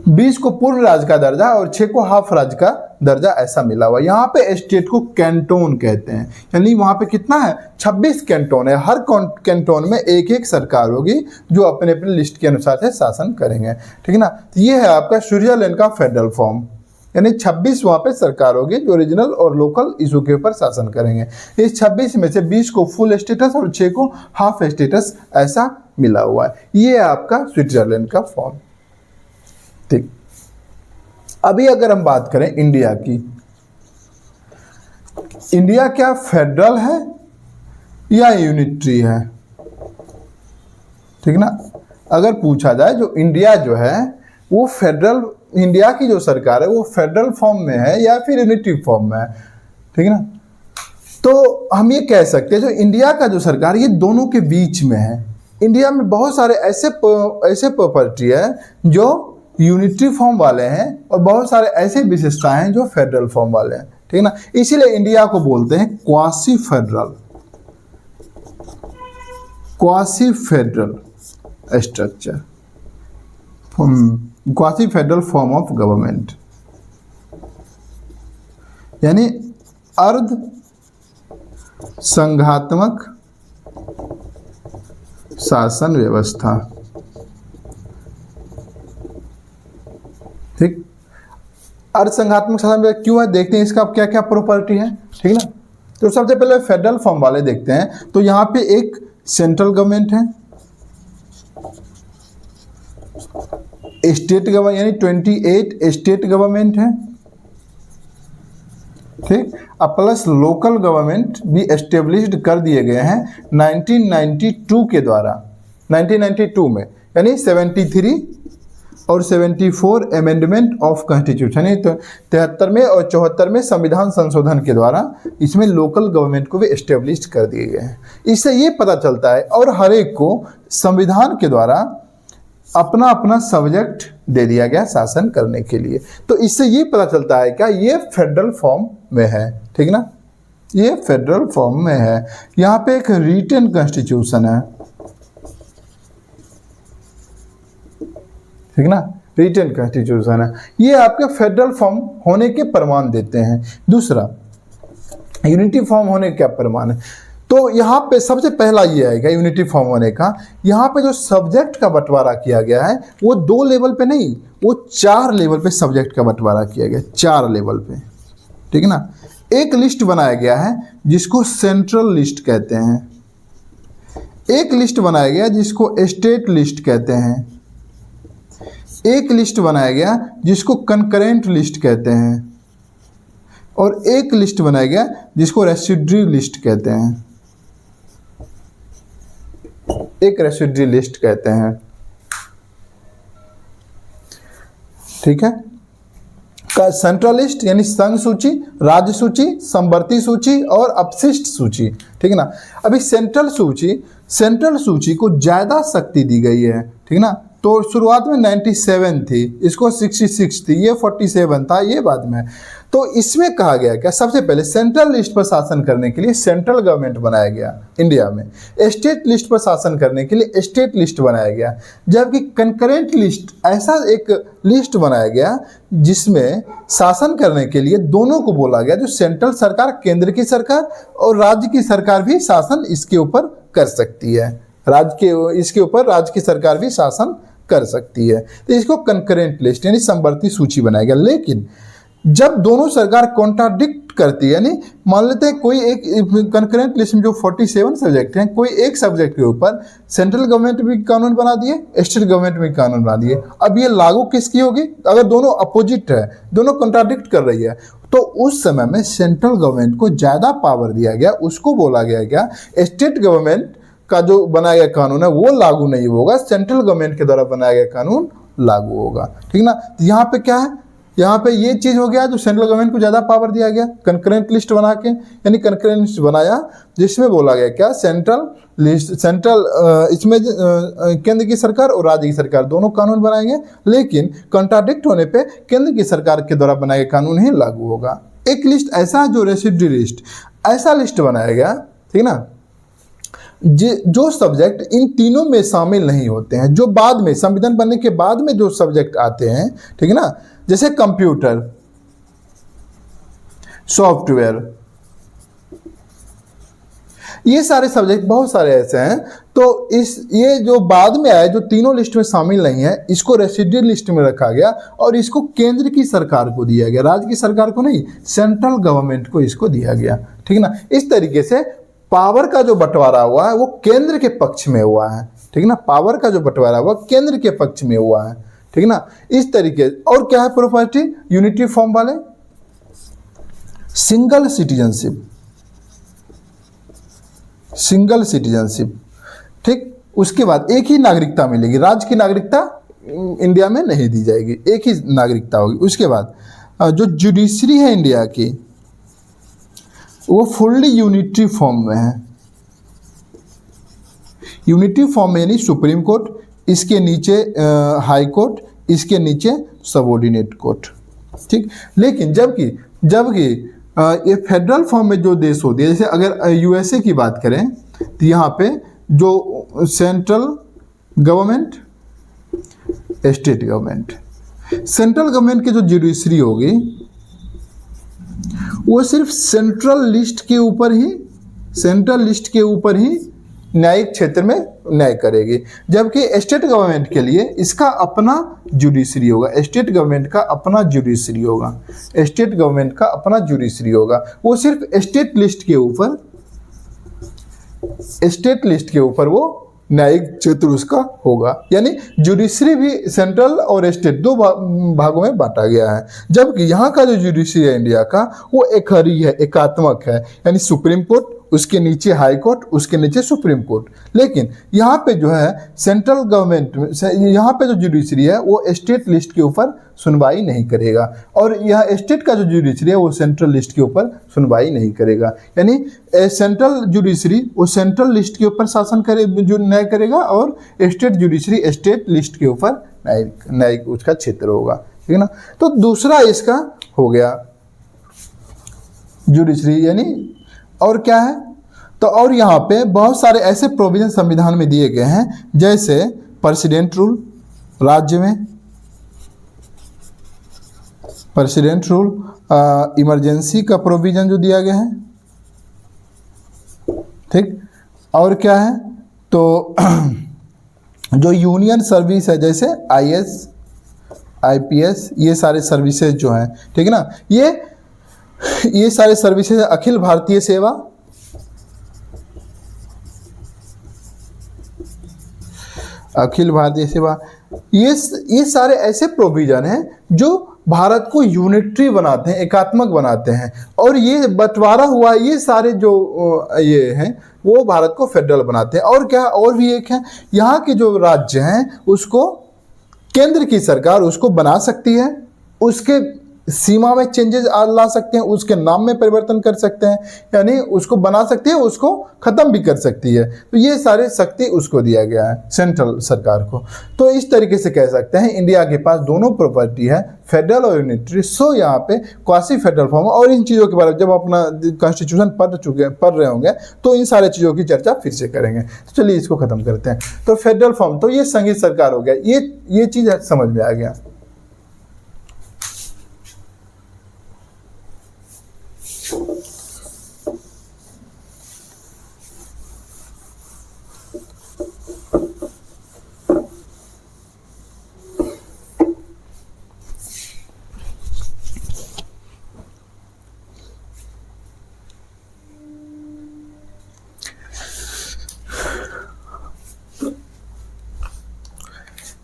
20 को पूर्ण राज्य का दर्जा और 6 को हाफ राज्य का दर्जा ऐसा मिला हुआ। यहाँ पे स्टेट को कैंटोन कहते हैं, यानी वहाँ पे कितना है, 26 कैंटोन है। हर कैंटोन में एक एक सरकार होगी जो अपने अपने लिस्ट के अनुसार से शासन करेंगे। ठीक है ना, तो ये है आपका स्विट्जरलैंड का फेडरल फॉर्म, यानी 26 वहाँ पे सरकार होगी जो रीजनल और लोकल इशू के ऊपर शासन करेंगे। इस 26 में से 20 को फुल स्टेटस और 6 को हाफ स्टेटस ऐसा मिला हुआ है। ये है आपका स्विट्जरलैंड का फॉर्म। ठीक। अभी अगर हम बात करें इंडिया की, इंडिया क्या फेडरल है या यूनिटरी है? ठीक ना, अगर पूछा जाए जो इंडिया जो है वो फेडरल, इंडिया की जो सरकार है वो फेडरल फॉर्म में है या फिर यूनिटरी फॉर्म में है, ठीक है ना। तो हम ये कह सकते हैं जो इंडिया का जो सरकार ये दोनों के बीच में है। इंडिया में बहुत सारे ऐसे प्रॉपर्टी है जो यूनिटरी फॉर्म वाले हैं और बहुत सारे ऐसे विशेषताएं हैं जो फेडरल फॉर्म वाले हैं, ठीक है ना। इसीलिए इंडिया को बोलते हैं quasi federal, quasi federal structure, quasi federal form of government, यानी अर्ध संघात्मक शासन व्यवस्था। ठीक, अर्ध संघात्मक शासन व्यवस्था क्यों है, देखते हैं इसका क्या क्या प्रॉपर्टी है, ठीक ना। तो सबसे पहले फेडरल फॉर्म वाले देखते हैं। तो यहां पे एक सेंट्रल गवर्नमेंट है, स्टेट गवर्नमेंट यानी 28 स्टेट गवर्नमेंट है, ठीक। अब प्लस लोकल गवर्नमेंट भी एस्टेब्लिश्ड कर दिए गए हैं 1992 के द्वारा, 1992 में, यानी 73 और 74 अमेंडमेंट ऑफ कॉन्स्टिट्यूशन, यानी 73वें और 74वें संविधान संशोधन के द्वारा इसमें लोकल गवर्नमेंट को भी एस्टेब्लिश कर दिए गए हैं। इससे ये पता चलता है, और हर एक को संविधान के द्वारा अपना अपना सब्जेक्ट दे दिया गया शासन करने के लिए। तो इससे ये पता चलता है क्या ये फेडरल फॉर्म में है, ठीक ना, ये फेडरल फॉर्म में है। यहाँ पे एक रिटन कॉन्स्टिट्यूशन है, ठीक ना, रिटन कॉन्स्टिट्यूशन है। ये आपके फेडरल फॉर्म होने के प्रमाण देते हैं। दूसरा, यूनिटी फॉर्म होने का क्या प्रमाण है? तो यहाँ पे सबसे पहला ये आएगा यूनिटी फॉर्म होने का, यहाँ पे जो सब्जेक्ट का बंटवारा किया गया है वो 2 लेवल पे नहीं, वो 4 लेवल पे सब्जेक्ट का बंटवारा किया गया, 4 लेवल पे, ठीक है ना। एक लिस्ट बनाया गया है जिसको सेंट्रल लिस्ट कहते हैं, एक लिस्ट बनाया गया जिसको स्टेट लिस्ट कहते हैं, एक लिस्ट बनाया गया जिसको कंकरेंट लिस्ट कहते हैं, और एक लिस्ट बनाया गया जिसको रेसिड्यूरी लिस्ट कहते हैं, एक रेसिड्यूरी लिस्ट कहते हैं, ठीक है। सेंट्रल लिस्ट यानी संघ सूची, राज्य सूची, समवर्ती सूची और अपशिष्ट सूची, ठीक है ना। अभी सेंट्रल सूची को ज्यादा शक्ति दी गई है, ठीक ना। तो शुरुआत में 97 थी, इसको 66 थी, ये 47 था, ये बाद में। तो इसमें कहा गया क्या, सबसे पहले सेंट्रल लिस्ट पर शासन करने के लिए सेंट्रल गवर्नमेंट बनाया गया इंडिया में, स्टेट लिस्ट पर शासन करने के लिए स्टेट लिस्ट बनाया गया, जबकि कंकरेंट लिस्ट ऐसा एक लिस्ट बनाया गया जिसमें शासन करने के लिए दोनों को बोला गया, जो सेंट्रल सरकार, केंद्र की सरकार और राज्य की सरकार भी शासन इसके ऊपर कर सकती है, इसके ऊपर राज्य की सरकार भी शासन कर सकती है। तो इसको कंकरेंट लिस्ट यानी समवर्ती सूची बनाया गया। लेकिन जब दोनों सरकार कॉन्ट्राडिक्ट करती है, यानी मान लेते हैं कोई एक कंकरेंट लिस्ट में जो 47 सब्जेक्ट हैं, कोई एक सब्जेक्ट के ऊपर सेंट्रल गवर्नमेंट भी कानून बना दिए, स्टेट गवर्नमेंट भी कानून बना दिए। अब ये लागू किसकी होगी? अगर दोनों अपोजिट है, दोनों कॉन्ट्राडिक्ट कर रही है, तो उस समय में सेंट्रल गवर्नमेंट को ज़्यादा पावर दिया गया, उसको बोला गया स्टेट गवर्नमेंट का जो बनाया गया कानून है वो लागू नहीं होगा, सेंट्रल गवर्नमेंट के द्वारा बनाया गया कानून लागू होगा, ठीक ना। तो यहाँ पे क्या है, यहाँ पे ये चीज़ हो गया जो सेंट्रल गवर्नमेंट को ज़्यादा पावर दिया गया, कंकरेंट लिस्ट बना के, यानी कंकरेंट लिस्ट बनाया जिसमें बोला गया क्या, सेंट्रल लिस्ट, इसमें केंद्र की सरकार और राज्य की सरकार दोनों कानून बनाएंगे, लेकिन कॉन्ट्राडिक्ट होने पे केंद्र की सरकार के द्वारा बनाया गया कानून ही लागू होगा। एक लिस्ट ऐसा जो रेसिड्यूरी लिस्ट, ऐसा लिस्ट बनाया गया, ठीक ना, जो सब्जेक्ट इन तीनों में शामिल नहीं होते हैं, जो बाद में संविधान बनने के बाद में जो सब्जेक्ट आते हैं, ठीक है ना, जैसे कंप्यूटर, सॉफ्टवेयर, ये सारे सब्जेक्ट बहुत सारे ऐसे हैं। तो ये जो बाद में आए, जो तीनों लिस्ट में शामिल नहीं है, इसको रेसिड्यूरी लिस्ट में रखा गया और इसको केंद्र की सरकार को दिया गया, राज्य की सरकार को नहीं, सेंट्रल गवर्नमेंट को इसको दिया गया, ठीक ना। इस तरीके से पावर का जो बंटवारा हुआ है वो केंद्र के पक्ष में हुआ है, ठीक ना, पावर का जो बंटवारा हुआ केंद्र के पक्ष में हुआ है, ठीक है ना। इस तरीके और क्या है प्रॉपर्टी यूनिटी फॉर्म वाले, सिंगल सिटीजनशिप, सिंगल सिटीजनशिप, ठीक। उसके बाद एक ही नागरिकता मिलेगी, राज्य की नागरिकता इंडिया में नहीं दी जाएगी, एक ही नागरिकता होगी। उसके बाद जो जुडिशरी है इंडिया की वो फुल्ली यूनिटी फॉर्म में है। यूनिटी फॉर्म में यानी सुप्रीम कोर्ट, इसके नीचे हाई कोर्ट, इसके नीचे सबऑर्डिनेट कोर्ट, ठीक। लेकिन जबकि ये फेडरल फॉर्म में जो देश होती है, जैसे अगर यूएसए की बात करें तो यहाँ पे जो central government, state government, central government की जो जुडिशरी होगी वो सिर्फ सेंट्रल लिस्ट के ऊपर ही न्यायिक क्षेत्र में न्याय करेगी, जबकि स्टेट गवर्नमेंट के लिए इसका अपना जुडिशरी होगा, स्टेट गवर्नमेंट का अपना जुडिशरी होगा, वो सिर्फ स्टेट लिस्ट के ऊपर वो न्यायिक क्षेत्र उसका होगा। यानी जुडिशरी भी सेंट्रल और स्टेट दो भागों में बांटा गया है, जबकि यहाँ का जो जुडिशरी है इंडिया का वो एकहरी है, एकात्मक है, यानी सुप्रीम कोर्ट, उसके नीचे हाई कोर्ट, उसके नीचे सुप्रीम कोर्ट। लेकिन यहाँ पे जो है सेंट्रल गवर्नमेंट, यहाँ पे जो जुडिशरी है वो स्टेट लिस्ट के ऊपर सुनवाई नहीं करेगा, और यह स्टेट का जो जुडिशरी है वो सेंट्रल लिस्ट के ऊपर सुनवाई नहीं करेगा। यानी सेंट्रल जुडिशरी वो सेंट्रल लिस्ट के ऊपर शासन जो न्याय करेगा, और स्टेट जुडिशरी स्टेट लिस्ट के ऊपर न्यायिक उसका क्षेत्र होगा, ठीक है ना। तो दूसरा इसका हो गया जुडिशरी, यानी और क्या है तो और यहाँ पे बहुत सारे ऐसे प्रोविजन संविधान में दिए गए हैं, जैसे प्रेसिडेंट रूल, राज्य में प्रेसिडेंट रूल, इमरजेंसी का प्रोविजन जो दिया गया है, ठीक। और क्या है तो जो यूनियन सर्विस है, जैसे IAS, IPS, ये सारे सर्विसेज जो हैं, ठीक है ना, ये सारे सर्विसेज, अखिल भारतीय सेवा, ये सारे ऐसे प्रोविजन हैं जो भारत को यूनिटरी बनाते हैं, एकात्मक बनाते हैं, और ये बंटवारा हुआ, ये सारे जो ये हैं वो भारत को फेडरल बनाते हैं। और क्या, और भी एक है, यहाँ के जो राज्य हैं उसको केंद्र की सरकार उसको बना सकती है, उसके सीमा में चेंजेस ला सकते हैं, उसके नाम में परिवर्तन कर सकते हैं, यानी उसको बना सकती है, उसको खत्म भी कर सकती है। तो ये सारे शक्ति उसको दिया गया है, सेंट्रल सरकार को। तो इस तरीके से कह सकते हैं इंडिया के पास दोनों प्रॉपर्टी है, फेडरल और यूनिटरी। सो यहाँ पे क्वासी फेडरल फॉर्म, और इन चीज़ों के बारे में जब अपना कॉन्स्टिट्यूशन पढ़ रहे होंगे तो इन सारे चीज़ों की चर्चा फिर से करेंगे। तो चलिए इसको खत्म करते हैं। तो फेडरल फॉर्म, तो ये संघीय सरकार हो गया, ये चीज़ समझ में आ गया।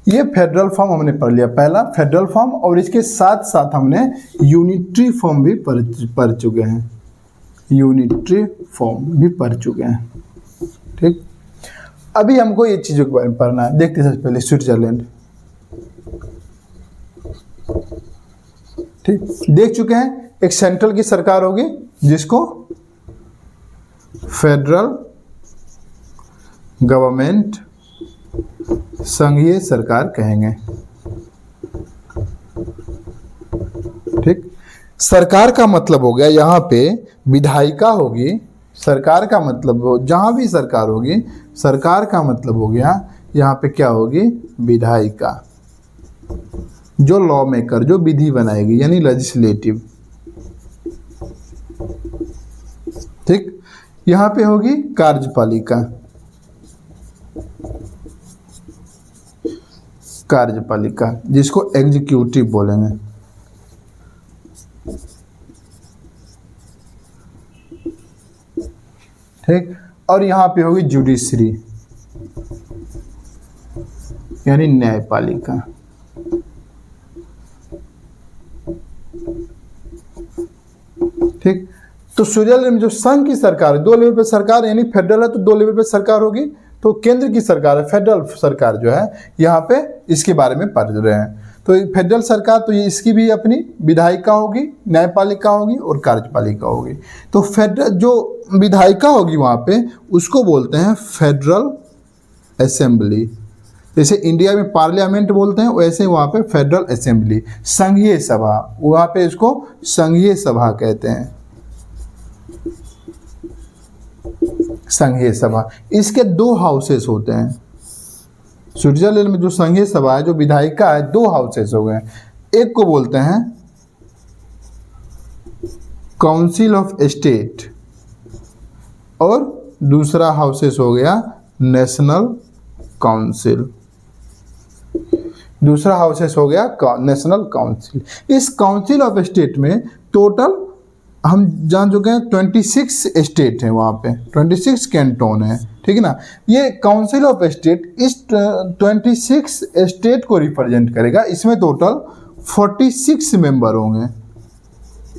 ये फेडरल फॉर्म हमने पढ़ लिया, पहला फेडरल फॉर्म, और इसके साथ साथ हमने यूनिटरी फॉर्म भी पढ़ चुके हैं, यूनिटरी फॉर्म भी पढ़ चुके हैं, ठीक। अभी हमको ये चीज़ों के बारे में पढ़ना है। देखते हैं सबसे पहले स्विट्जरलैंड, ठीक, देख चुके हैं। एक सेंट्रल की सरकार होगी जिसको फेडरल गवर्नमेंट, संघीय सरकार कहेंगे, ठीक। सरकार का मतलब हो गया यहाँ पे विधायिका होगी, सरकार का मतलब जहाँ भी सरकार होगी, सरकार का मतलब हो गया यहाँ पे क्या होगी, विधायिका, जो लॉ मेकर, जो विधि बनाएगी, यानी लेजिस्लेटिव, ठीक। यहाँ पे होगी कार्यपालिका, जिसको एग्जीक्यूटिव बोलेंगे, ठीक। और यहाँ पे होगी जुडिशरी, यानी न्यायपालिका। ठीक। तो स्विट्जरलैंड में जो संघ की सरकार है, 2 लेवल पे सरकार, यानी फेडरल है तो 2 लेवल पे सरकार होगी, तो केंद्र की सरकार है, फेडरल सरकार जो है, यहाँ पे इसके बारे में पढ़ रहे हैं। तो फेडरल सरकार, तो ये इसकी भी अपनी विधायिका होगी, न्यायपालिका होगी और कार्यपालिका होगी। तो फेडरल जो विधायिका होगी वहाँ पे, उसको बोलते हैं फेडरल असेंबली। जैसे इंडिया में पार्लियामेंट बोलते हैं, वैसे वहाँ पे फेडरल असेंबली, संघीय सभा, वहाँ पे इसको संघीय सभा कहते हैं, संघीय सभा। इसके 2 हाउसेस होते हैं। स्विट्जरलैंड में जो संघीय सभा है, जो विधायिका है, 2 हाउसेस हो गए। एक को बोलते हैं काउंसिल ऑफ स्टेट और दूसरा हाउसेस हो गया नेशनल काउंसिल। दूसरा हाउसेस हो गया नेशनल काउंसिल। इस काउंसिल ऑफ स्टेट में टोटल हम जान चुके हैं 26 स्टेट हैं, वहाँ पे 26 कैंटोन है, ठीक है ना। ये काउंसिल ऑफ स्टेट इस 26 स्टेट को रिप्रेजेंट करेगा। इसमें टोटल 46 मेंबर होंगे,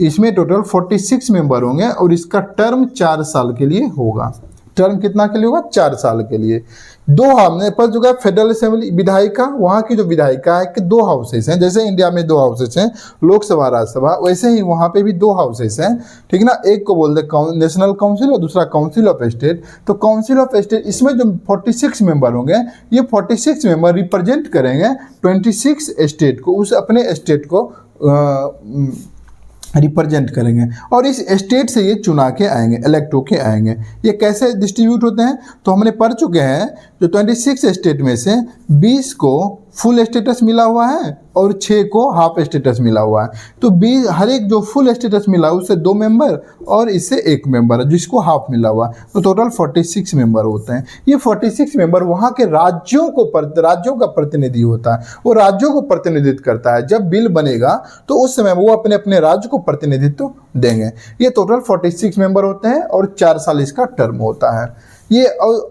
इसमें टोटल 46 मेंबर होंगे और इसका टर्म 4 साल के लिए होगा। टर्म कितना के लिए होगा? 4 साल के लिए। 2 हमने पढ़ चुका है फेडरल असेंबली विधायिका, वहाँ की जो विधायिका है कि 2 हाउसेस हैं। जैसे इंडिया में 2 हाउसेस हैं, लोकसभा राज्यसभा, वैसे ही वहाँ पे भी 2 हाउसेस हैं, ठीक है ना। एक को बोलते हैं नेशनल काउंसिल और दूसरा काउंसिल ऑफ स्टेट। तो काउंसिल ऑफ स्टेट, इसमें जो 46 मेंबर होंगे, ये 46 मेंबर रिप्रेजेंट करेंगे 26 स्टेट को, उस अपने स्टेट को रिप्रेजेंट करेंगे और इस स्टेट से ये चुना के आएंगे, इलेक्ट होके आएंगे। ये कैसे डिस्ट्रीब्यूट होते हैं? तो हमने पढ़ चुके हैं, जो 26 स्टेट में से 20 को फुल स्टेटस मिला हुआ है और 6 को हाफ स्टेटस मिला हुआ है। तो 20 हर एक जो फुल स्टेटस मिला है उससे 2 मेंबर और इससे 1 मेंबर है जिसको हाफ मिला हुआ है। तो टोटल 46 मेंबर होते हैं। ये 46 मेंबर वहाँ के राज्यों का प्रतिनिधि होता है, वो राज्यों को प्रतिनिधित्व करता है। जब बिल बनेगा तो उस समय वो अपने अपने राज्य को प्रतिनिधित्व देंगे। ये टोटल 46 मेंबर होते हैं और 4 साल इसका टर्म होता है। ये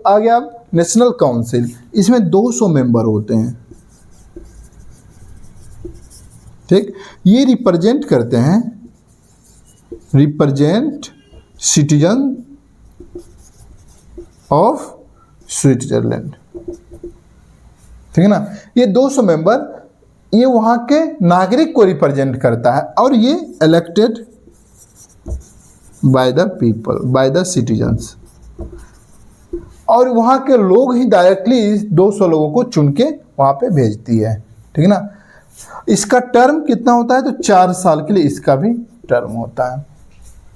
आ गया नेशनल काउंसिल, इसमें 200 मेंबर होते हैं, ठीक। ये रिप्रेजेंट करते हैं, रिप्रेजेंट सिटीजन ऑफ स्विट्जरलैंड, ठीक है ना। ये 200 मेंबर ये वहाँ के नागरिक को रिप्रेजेंट करता है और ये elected by the people, by the citizens, और वहाँ के लोग ही डायरेक्टली 200 लोगों को चुन के वहाँ पे भेजती है, ठीक है ना। इसका टर्म कितना होता है? तो 4 साल के लिए इसका भी टर्म होता है,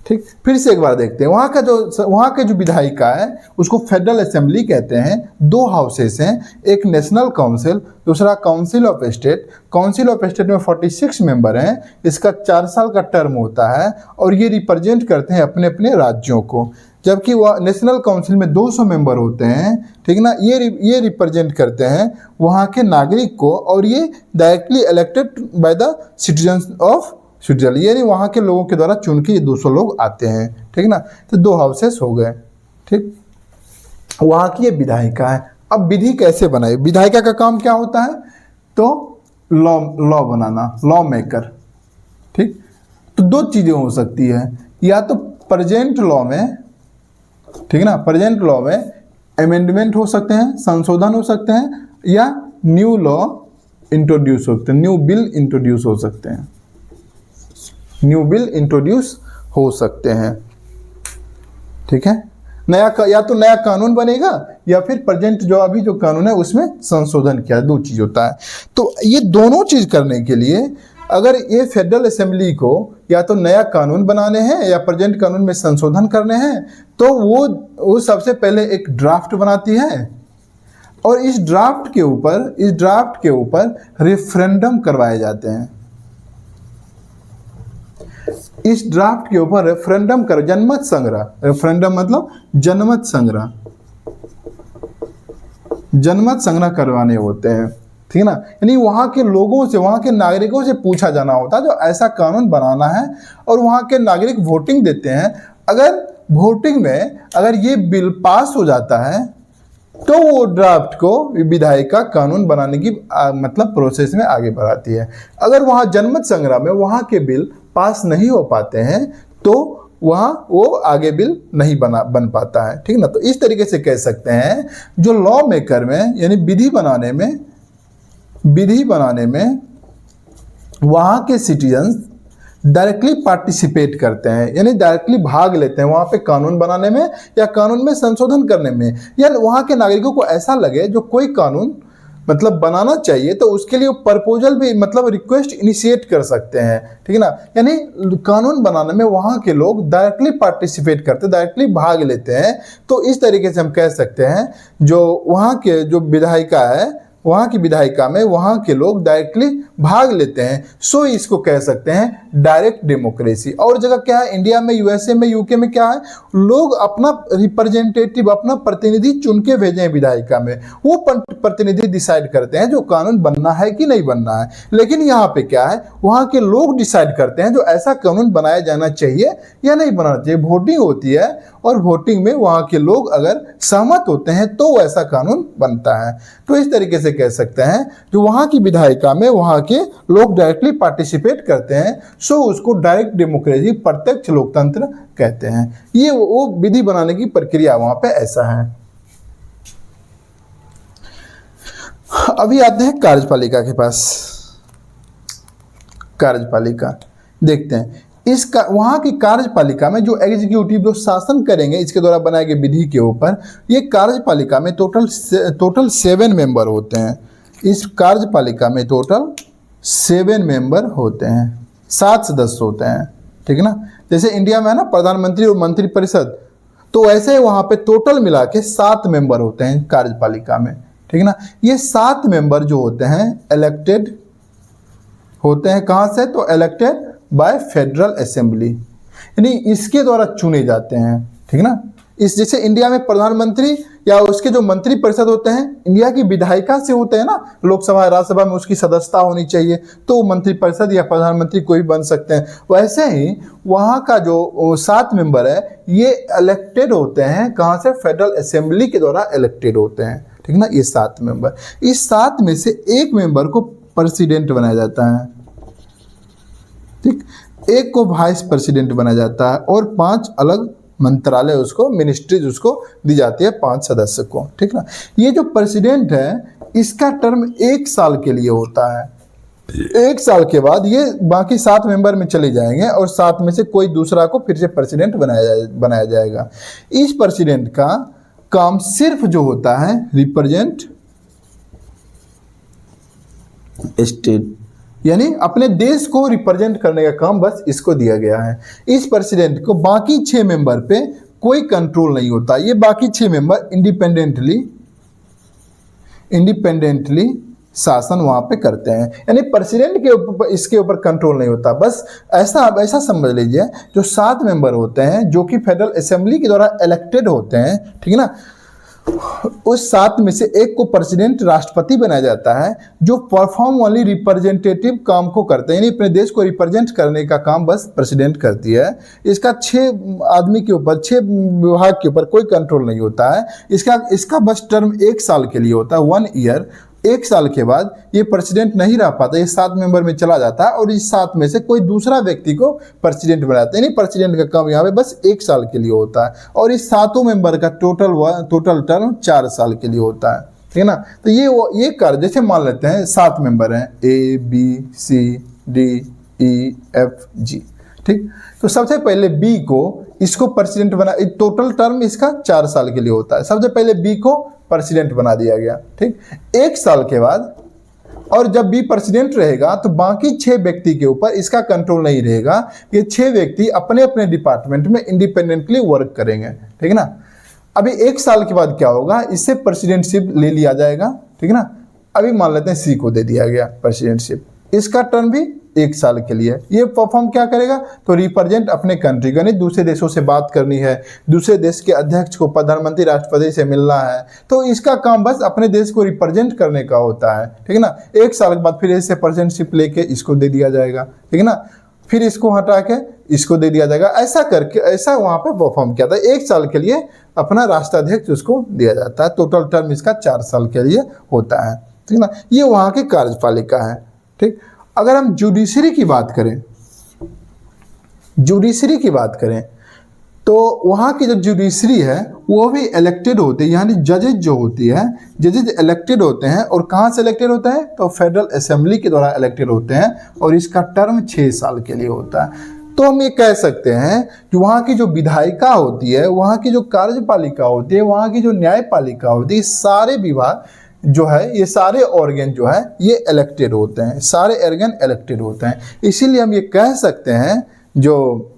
ठीक। फिर से एक बार देखते हैं, वहाँ के जो विधायिका है उसको फेडरल असेंबली कहते हैं। 2 हाउसेस हैं, एक नेशनल काउंसिल, दूसरा council of state. Council of state में 46 मेंबर हैं, इसका 4 साल का टर्म होता है और ये रिप्रेजेंट करते हैं अपने अपने राज्यों को। जबकि वह नेशनल काउंसिल में 200 मेंबर होते हैं, ठीक ना। ये रिप्रेजेंट करते हैं वहाँ के नागरिक को और ये directly elected by the citizens of Switzerland, यानी वहाँ के लोगों के द्वारा चुन के ये 200 लोग आते हैं, ठीक ना। तो 2 हाउसेस हो गए, ठीक। वहाँ की ये विधायिका है। अब विधि कैसे बनाए? विधायिका का काम क्या होता है? तो लॉ बनाना, लॉ मेकर, ठीक। तो 2 चीज़ें हो सकती है, या तो प्रेजेंट लॉ में, ठीक है ना, प्रेजेंट लॉ में अमेंडमेंट हो सकते हैं, संशोधन हो सकते हैं, या न्यू लॉ इंट्रोड्यूस हो सकते हैं, न्यू बिल इंट्रोड्यूस हो सकते हैं, न्यू बिल इंट्रोड्यूस हो सकते हैं, ठीक है। या तो नया कानून बनेगा या फिर प्रेजेंट जो अभी जो कानून है उसमें संशोधन किया, 2 चीज़ होता है। तो ये दोनों चीज़ करने के लिए अगर ये फेडरल असेंबली को या तो नया कानून बनाने हैं या प्रेजेंट कानून में संशोधन करने हैं, तो वो सबसे पहले एक ड्राफ्ट बनाती है और इस ड्राफ्ट के ऊपर रेफरेंडम करवाए जाते हैं। इस ड्राफ्ट के ऊपर रेफरेंडम कर जनमत संग्रह, रेफरेंडम मतलब जनमत संग्रह करवाने होते हैं, ठीक है ना। यानी वहाँ के लोगों से, वहाँ के नागरिकों से पूछा जाना होता है जो ऐसा कानून बनाना है, और वहाँ के नागरिक वोटिंग देते हैं। अगर वोटिंग में अगर ये बिल पास हो जाता है तो वो ड्राफ्ट को विधायिका कानून बनाने की मतलब प्रोसेस में आगे बढ़ाती है। अगर वहाँ जनमत संग्रह में वहाँ के बिल पास नहीं हो पाते हैं तो वहाँ वो आगे बिल नहीं बन पाता है, ठीक ना। तो इस तरीके से कह सकते हैं जो लॉ मेकर में यानी विधि बनाने में वहाँ के सिटीजन्स डायरेक्टली पार्टिसिपेट करते हैं, यानी डायरेक्टली भाग लेते हैं वहाँ पे कानून बनाने में या कानून में संशोधन करने में, या वहाँ के नागरिकों को ऐसा लगे जो कोई कानून मतलब बनाना चाहिए तो उसके लिए प्रपोजल भी मतलब रिक्वेस्ट इनिशिएट कर सकते हैं, ठीक है ना। यानी कानून बनाने में वहाँ के लोग डायरेक्टली पार्टिसिपेट करते, डायरेक्टली भाग लेते हैं। तो इस तरीके से हम कह सकते हैं जो वहाँ के जो विधायिका है, वहाँ की विधायिका में वहाँ के लोग डायरेक्टली भाग लेते हैं, सो इसको कह सकते हैं डायरेक्ट डेमोक्रेसी। और जगह क्या है, इंडिया में, यूएसए में, यूके में क्या है, लोग अपना रिप्रेजेंटेटिव, अपना प्रतिनिधि चुन के भेजे हैं विधायिका में, वो प्रतिनिधि डिसाइड करते हैं जो कानून बनना है कि नहीं बनना है। लेकिन यहाँ पे क्या है, वहाँ के लोग डिसाइड करते हैं जो ऐसा कानून बनाया जाना चाहिए या नहीं बनाना चाहिए। वोटिंग होती है और वोटिंग में वहाँ के लोग अगर सहमत होते हैं तो ऐसा कानून बनता है। तो इस तरीके से कह सकते हैं जो वहाँ की विधायिका में वहाँ के लोग डायरेक्टली पार्टिसिपेट करते हैं, सो उसको डायरेक्ट डेमोक्रेसी, प्रत्यक्ष लोकतंत्र कहते हैं। ये वो विधि बनाने की प्रक्रिया वहाँ पे ऐसा है। अभी आते हैं कार्यपालिका के पास। कार्यपालिका देखते हैं, इसका वहाँ की कार्यपालिका में जो एग्जीक्यूटिव जो शासन करेंगे इसके द्वारा बनाए गए विधि के ऊपर, ये कार्यपालिका में टोटल 7 मेंबर होते हैं। इस कार्यपालिका में टोटल 7 मेंबर होते हैं, 7 सदस्य होते हैं, ठीक है ना। जैसे इंडिया में है ना प्रधानमंत्री और मंत्रिपरिषद, तो ऐसे वहाँ पे टोटल मिला के 7 मेंबर होते हैं कार्यपालिका में, ठीक है ना। ये 7 मेंबर जो होते हैं इलेक्टेड होते हैं, कहाँ से, तो इलेक्टेड बाय फेडरल असेंबली, यानी इसके द्वारा चुने जाते हैं, ठीक है ना। इस जैसे इंडिया में प्रधानमंत्री या उसके जो मंत्री परिषद होते हैं इंडिया की विधायिका से होते हैं ना, लोकसभा राज्यसभा में उसकी सदस्यता होनी चाहिए, तो मंत्री परिषद या प्रधानमंत्री कोई भी बन सकते हैं। वैसे ही वहाँ का जो 7 मेंबर है ये इलेक्टेड होते हैं, कहाँ से, फेडरल असेंबली के द्वारा इलेक्टेड होते हैं, ठीक है ना। ये 7 मेंबर, इस 7 में से एक मेंबर को प्रेसिडेंट बनाया जाता है, ठीक, एक को वाइस प्रेसिडेंट बनाया जाता है और 5 अलग मंत्रालय उसको, मिनिस्ट्रीज उसको दी जाती है 5 सदस्य को, ठीक ना। ये जो प्रेसिडेंट है इसका टर्म 1 साल के लिए होता है। 1 साल के बाद ये बाकी 7 मेंबर में चले जाएंगे और 7 में से कोई दूसरा को फिर से प्रेसिडेंट बनाया जाएगा। इस प्रेसिडेंट का काम सिर्फ जो होता है रिप्रेजेंट स्टेट, यानी अपने देश को रिप्रेजेंट करने का काम बस इसको दिया गया है। इस प्रेसिडेंट को बाकी 6 मेंबर पे कोई कंट्रोल नहीं होता, ये बाकी 6 मेंबर इंडिपेंडेंटली शासन वहां पे करते हैं, यानी प्रेसिडेंट के ऊपर इसके ऊपर कंट्रोल नहीं होता। बस ऐसा समझ लीजिए जो 7 मेंबर होते हैं जो कि फेडरल असेंबली के द्वारा इलेक्टेड होते हैं, ठीक है ना, उस 7 में से एक को प्रेसिडेंट, राष्ट्रपति बनाया जाता है, जो परफॉर्म ओनली रिप्रेजेंटेटिव काम को करते हैं, यानी अपने देश को रिप्रेजेंट करने का काम बस प्रेसिडेंट करती है। इसका 6 आदमी के ऊपर, 6 विभाग के ऊपर कोई कंट्रोल नहीं होता है। इसका बस टर्म 1 साल के लिए होता है, 1 ईयर। 1 साल के बाद ये प्रेसिडेंट नहीं रह पाता, ये 7 मेंबर में चला जाता है और इस 7 में से कोई दूसरा व्यक्ति को प्रेसिडेंट बनाते हैं। यानी प्रेसिडेंट का काम यहाँ पे बस 1 साल के लिए होता है और इस 7 मेंबर का टोटल टर्म 4 साल के लिए होता है, ठीक है ना। तो ये कार्य, जैसे मान लेते हैं 7 मेंबर हैं, ABCDEFG, ठीक। तो सबसे पहले बी को, इसको प्रेसिडेंट बना, टोटल टर्म इसका 4 साल के लिए होता है। सबसे पहले बी को प्रेसिडेंट बना दिया गया, ठीक। 1 साल के बाद, और जब बी प्रेसिडेंट रहेगा तो बाकी 6 व्यक्ति के ऊपर इसका कंट्रोल नहीं रहेगा। ये 6 व्यक्ति अपने अपने डिपार्टमेंट में इंडिपेंडेंटली वर्क करेंगे, ठीक है ना। अभी 1 साल के बाद क्या होगा, इससे प्रेसिडेंटशिप ले लिया जाएगा, ठीक है ना। अभी मान लेते हैं सी को दे दिया गया प्रेसिडेंटशिप, इसका टर्म भी 1 साल के लिए। ये परफॉर्म क्या करेगा, तो रिप्रेजेंट अपने कंट्री को, यानी दूसरे देशों से बात करनी है, दूसरे देश के अध्यक्ष को, प्रधानमंत्री, राष्ट्रपति से मिलना है, तो इसका काम बस अपने देश को रिप्रेजेंट करने का होता है, ठीक है ना। 1 साल के बाद फिर इससे प्रेसिडेंटशिप लेके इसको दे दिया जाएगा, ठीक है ना। फिर इसको हटा के इसको दे दिया जाएगा, ऐसा करके ऐसा वहाँ पे परफॉर्म किया था। 1 साल के लिए अपना राष्ट्राध्यक्ष उसको दिया जाता है। टोटल टर्म इसका 4 साल के लिए होता है, ठीक है ना। ये वहाँ की कार्यपालिका है, ठीक। अगर हम जुडिशरी की बात करें, तो वहाँ की जो जुडिशरी है वो भी इलेक्टेड होती है, यानी जजेज जो होती है, जजेज इलेक्टेड होते हैं। और कहाँ से इलेक्टेड होते हैं? तो फेडरल असेंबली के द्वारा इलेक्टेड होते हैं और इसका टर्म 6 साल के लिए होता है। तो हम ये कह सकते हैं कि वहाँ की जो विधायिका होती है, वहाँ की जो कार्यपालिका होती है, वहाँ की जो न्यायपालिका होती है, सारे विभाग जो है, ये सारे ऑर्गन जो है ये इलेक्टेड होते हैं, सारे ऑर्गन इलेक्टेड होते हैं। इसीलिए हम ये कह सकते हैं जो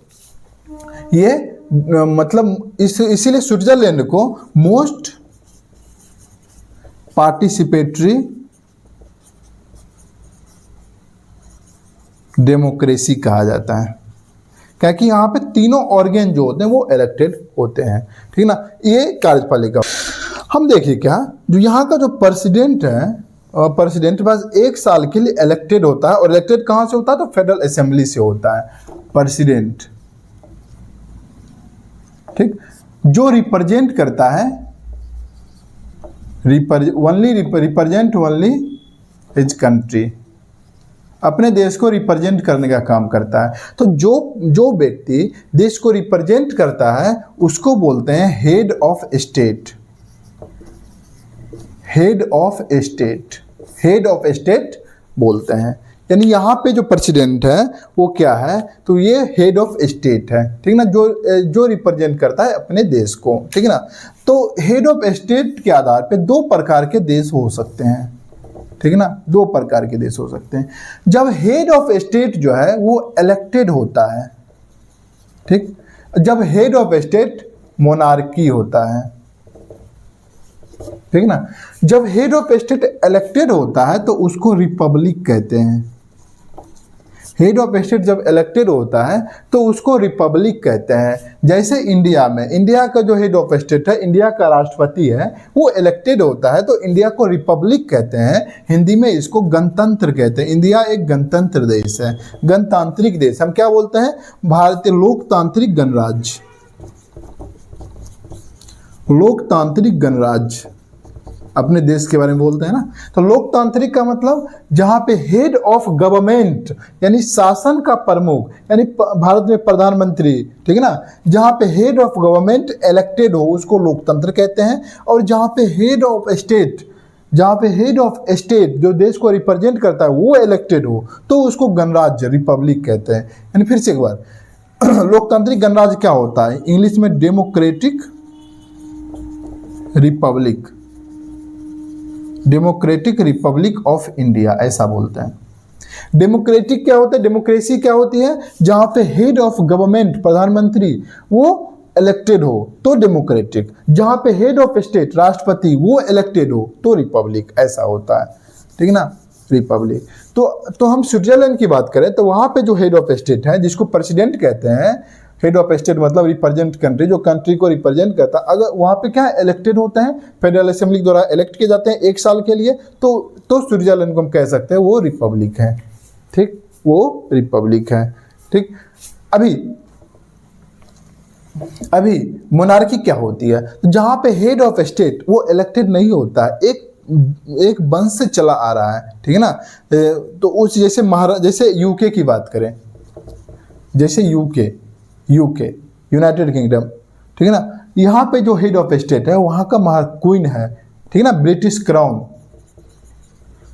ये मतलब इसीलिए स्विट्जरलैंड को मोस्ट पार्टिसिपेटरी डेमोक्रेसी कहा जाता है, क्योंकि यहाँ पे तीनों ऑर्गन जो होते हैं वो इलेक्टेड होते हैं, ठीक ना। ये कार्यपालिका। हम देखिए क्या, जो यहाँ का जो प्रेसिडेंट है, प्रेसिडेंट बस 1 साल के लिए इलेक्टेड होता है। और इलेक्टेड कहाँ से होता है? तो फेडरल असेंबली से होता है प्रेसिडेंट, ठीक। जो रिप्रेजेंट करता है, रिप्रेजेंट ओनली हिज कंट्री, अपने देश को रिप्रेजेंट करने का काम करता है। तो जो व्यक्ति देश को रिप्रेजेंट करता है उसको बोलते हैं head of state, head of state, head of state बोलते हैं। यानी यहाँ पे जो प्रेसिडेंट है वो क्या है? तो ये हेड ऑफ स्टेट है, ठीक ना, जो रिप्रेजेंट करता है अपने देश को, ठीक है ना। तो हेड ऑफ स्टेट के आधार पे 2 प्रकार के देश हो सकते हैं, ठीक है ना, 2 प्रकार के देश हो सकते हैं। जब हेड ऑफ स्टेट जो है वो इलेक्टेड होता है, ठीक। जब हेड ऑफ स्टेट मोनार्की होता है, ठीक ना। जब हेड ऑफ स्टेट इलेक्टेड होता है तो उसको रिपब्लिक कहते हैं। हेड ऑफ स्टेट जब इलेक्टेड होता है तो उसको रिपब्लिक कहते हैं। जैसे इंडिया में, इंडिया का जो हेड ऑफ स्टेट है, इंडिया का राष्ट्रपति है, वो इलेक्टेड होता है तो इंडिया को रिपब्लिक कहते हैं। हिंदी में इसको गणतंत्र कहते हैं। इंडिया एक गणतंत्र देश है, गणतांत्रिक देश। हम क्या बोलते हैं? भारतीय लोकतांत्रिक गणराज्य, लोकतांत्रिक गणराज्य अपने देश के बारे में बोलते हैं ना। तो लोकतांत्रिक का मतलब जहां पे हेड ऑफ गवर्नमेंट यानी शासन का प्रमुख, यानी भारत में प्रधानमंत्री, ठीक है ना, जहां पे हेड ऑफ गवर्नमेंट इलेक्टेड हो उसको लोकतंत्र कहते हैं। और जहां पे हेड ऑफ स्टेट, जहां पे हेड ऑफ स्टेट जो देश को रिप्रेजेंट करता है वो इलेक्टेड हो तो उसको गणराज्य, रिपब्लिक कहते हैं। यानी फिर से एक बार लोकतांत्रिक गणराज्य क्या होता है? इंग्लिश में democratic Republic, democratic Republic of India ऐसा बोलते हैं। डेमोक्रेटिक क्या होता है? डेमोक्रेसी क्या होती है? जहां पे हेड ऑफ गवर्नमेंट, प्रधानमंत्री, वो इलेक्टेड हो तो डेमोक्रेटिक। जहां पे हेड ऑफ स्टेट, राष्ट्रपति, वो इलेक्टेड हो तो रिपब्लिक ऐसा होता है, ठीक है ना, रिपब्लिक। तो हम स्विट्जरलैंड की बात करें तो वहां पे जो हेड ऑफ स्टेट है जिसको प्रेसिडेंट कहते हैं, हेड ऑफ स्टेट मतलब रिप्रेजेंट कंट्री, जो कंट्री को रिप्रेजेंट करता है, अगर वहाँ पे क्या इलेक्टेड होते हैं, फेडरल असेंबली द्वारा इलेक्ट किए जाते हैं 1 साल के लिए, तो स्विट्जरलैंड को हम कह सकते हैं वो रिपब्लिक है, ठीक, वो रिपब्लिक है, ठीक। अभी मोनार्की क्या होती है? तो जहाँ पे हेड ऑफ स्टेट वो इलेक्टेड नहीं होता है, एक वंश से चला आ रहा है, ठीक है ना। तो उस जैसे यूके की बात करें, जैसे यूके यूनाइटेड किंगडम, ठीक है ना, यहाँ पे जो हेड ऑफ स्टेट है वहाँ का क्वीन है, ठीक है ना, ब्रिटिश क्राउन,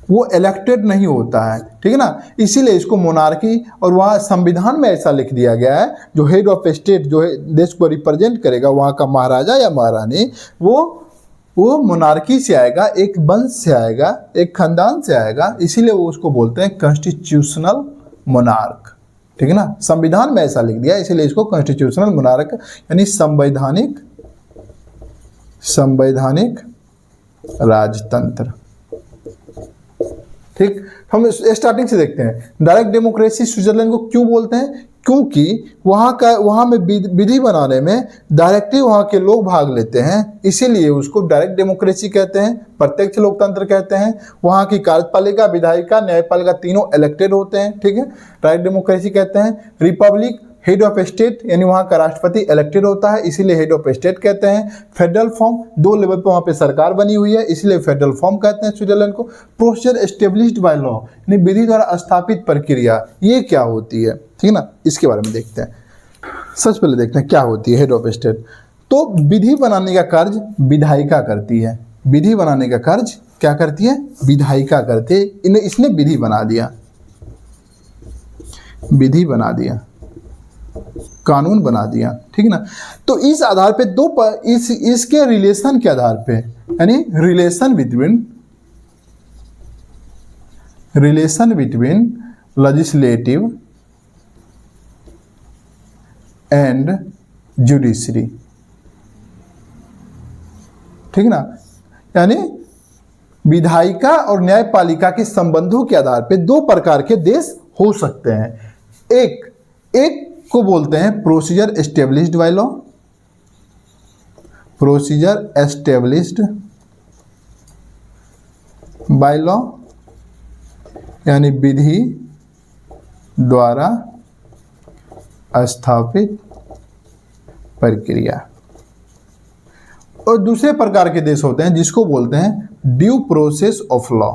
वो इलेक्टेड नहीं होता है, ठीक है ना। इसीलिए इसको मोनार्की, और वहाँ संविधान में ऐसा लिख दिया गया है जो हेड ऑफ स्टेट जो है देश को रिप्रेजेंट करेगा, वहाँ का महाराजा या महारानी, वो मोनार्की से आएगा, एक वंश से आएगा, एक खानदान से आएगा, इसीलिए वो उसको बोलते हैं कॉन्स्टिट्यूशनल मोनार्क, ठीक है ना। संविधान में ऐसा लिख दिया इसीलिए इसको कॉन्स्टिट्यूशनल मोनार्क यानी संवैधानिक राजतंत्र, ठीक। हम स्टार्टिंग से देखते हैं डायरेक्ट डेमोक्रेसी स्विट्जरलैंड को क्यों बोलते हैं? क्योंकि वहाँ में विधि बनाने में डायरेक्टली वहाँ के लोग भाग लेते हैं, इसीलिए उसको डायरेक्ट डेमोक्रेसी कहते हैं, प्रत्यक्ष लोकतंत्र कहते हैं। वहाँ की कार्यपालिका, विधायिका, न्यायपालिका तीनों इलेक्टेड होते हैं, ठीक है, डायरेक्ट डेमोक्रेसी कहते हैं। रिपब्लिक, हेड ऑफ स्टेट यानी वहाँ का राष्ट्रपति इलेक्टेड होता है, इसीलिए हेड ऑफ स्टेट कहते हैं। फेडरल फॉर्म, 2 लेवल पर वहाँ पे सरकार बनी हुई है, इसलिए फेडरल फॉर्म कहते हैं स्विट्जरलैंड को। प्रोसीजर एस्टेब्लिश्ड बाय लॉ यानी विधि द्वारा स्थापित प्रक्रिया, ये क्या होती है, ठीक है ना, इसके बारे में देखते हैं। सबसे पहले देखते हैं क्या होती है हेड ऑफ स्टेट। तो विधि बनाने का कार्य विधायिका करती है। विधि बनाने का कार्य क्या करती है? विधायिका करती है। इसने विधि बना दिया, विधि बना दिया, कानून बना दिया, ठीक ना। तो इस आधार पे इसके रिलेशन के आधार पे, यानी relation between legislative and judiciary, ठीक ना, यानी विधायिका और न्यायपालिका के संबंधों के आधार पे दो प्रकार के देश हो सकते हैं। एक को बोलते हैं procedure established by law, procedure established by law, यानी विधि द्वारा स्थापित प्रक्रिया। और दूसरे प्रकार के देश होते हैं जिसको बोलते हैं ड्यू प्रोसेस ऑफ लॉ,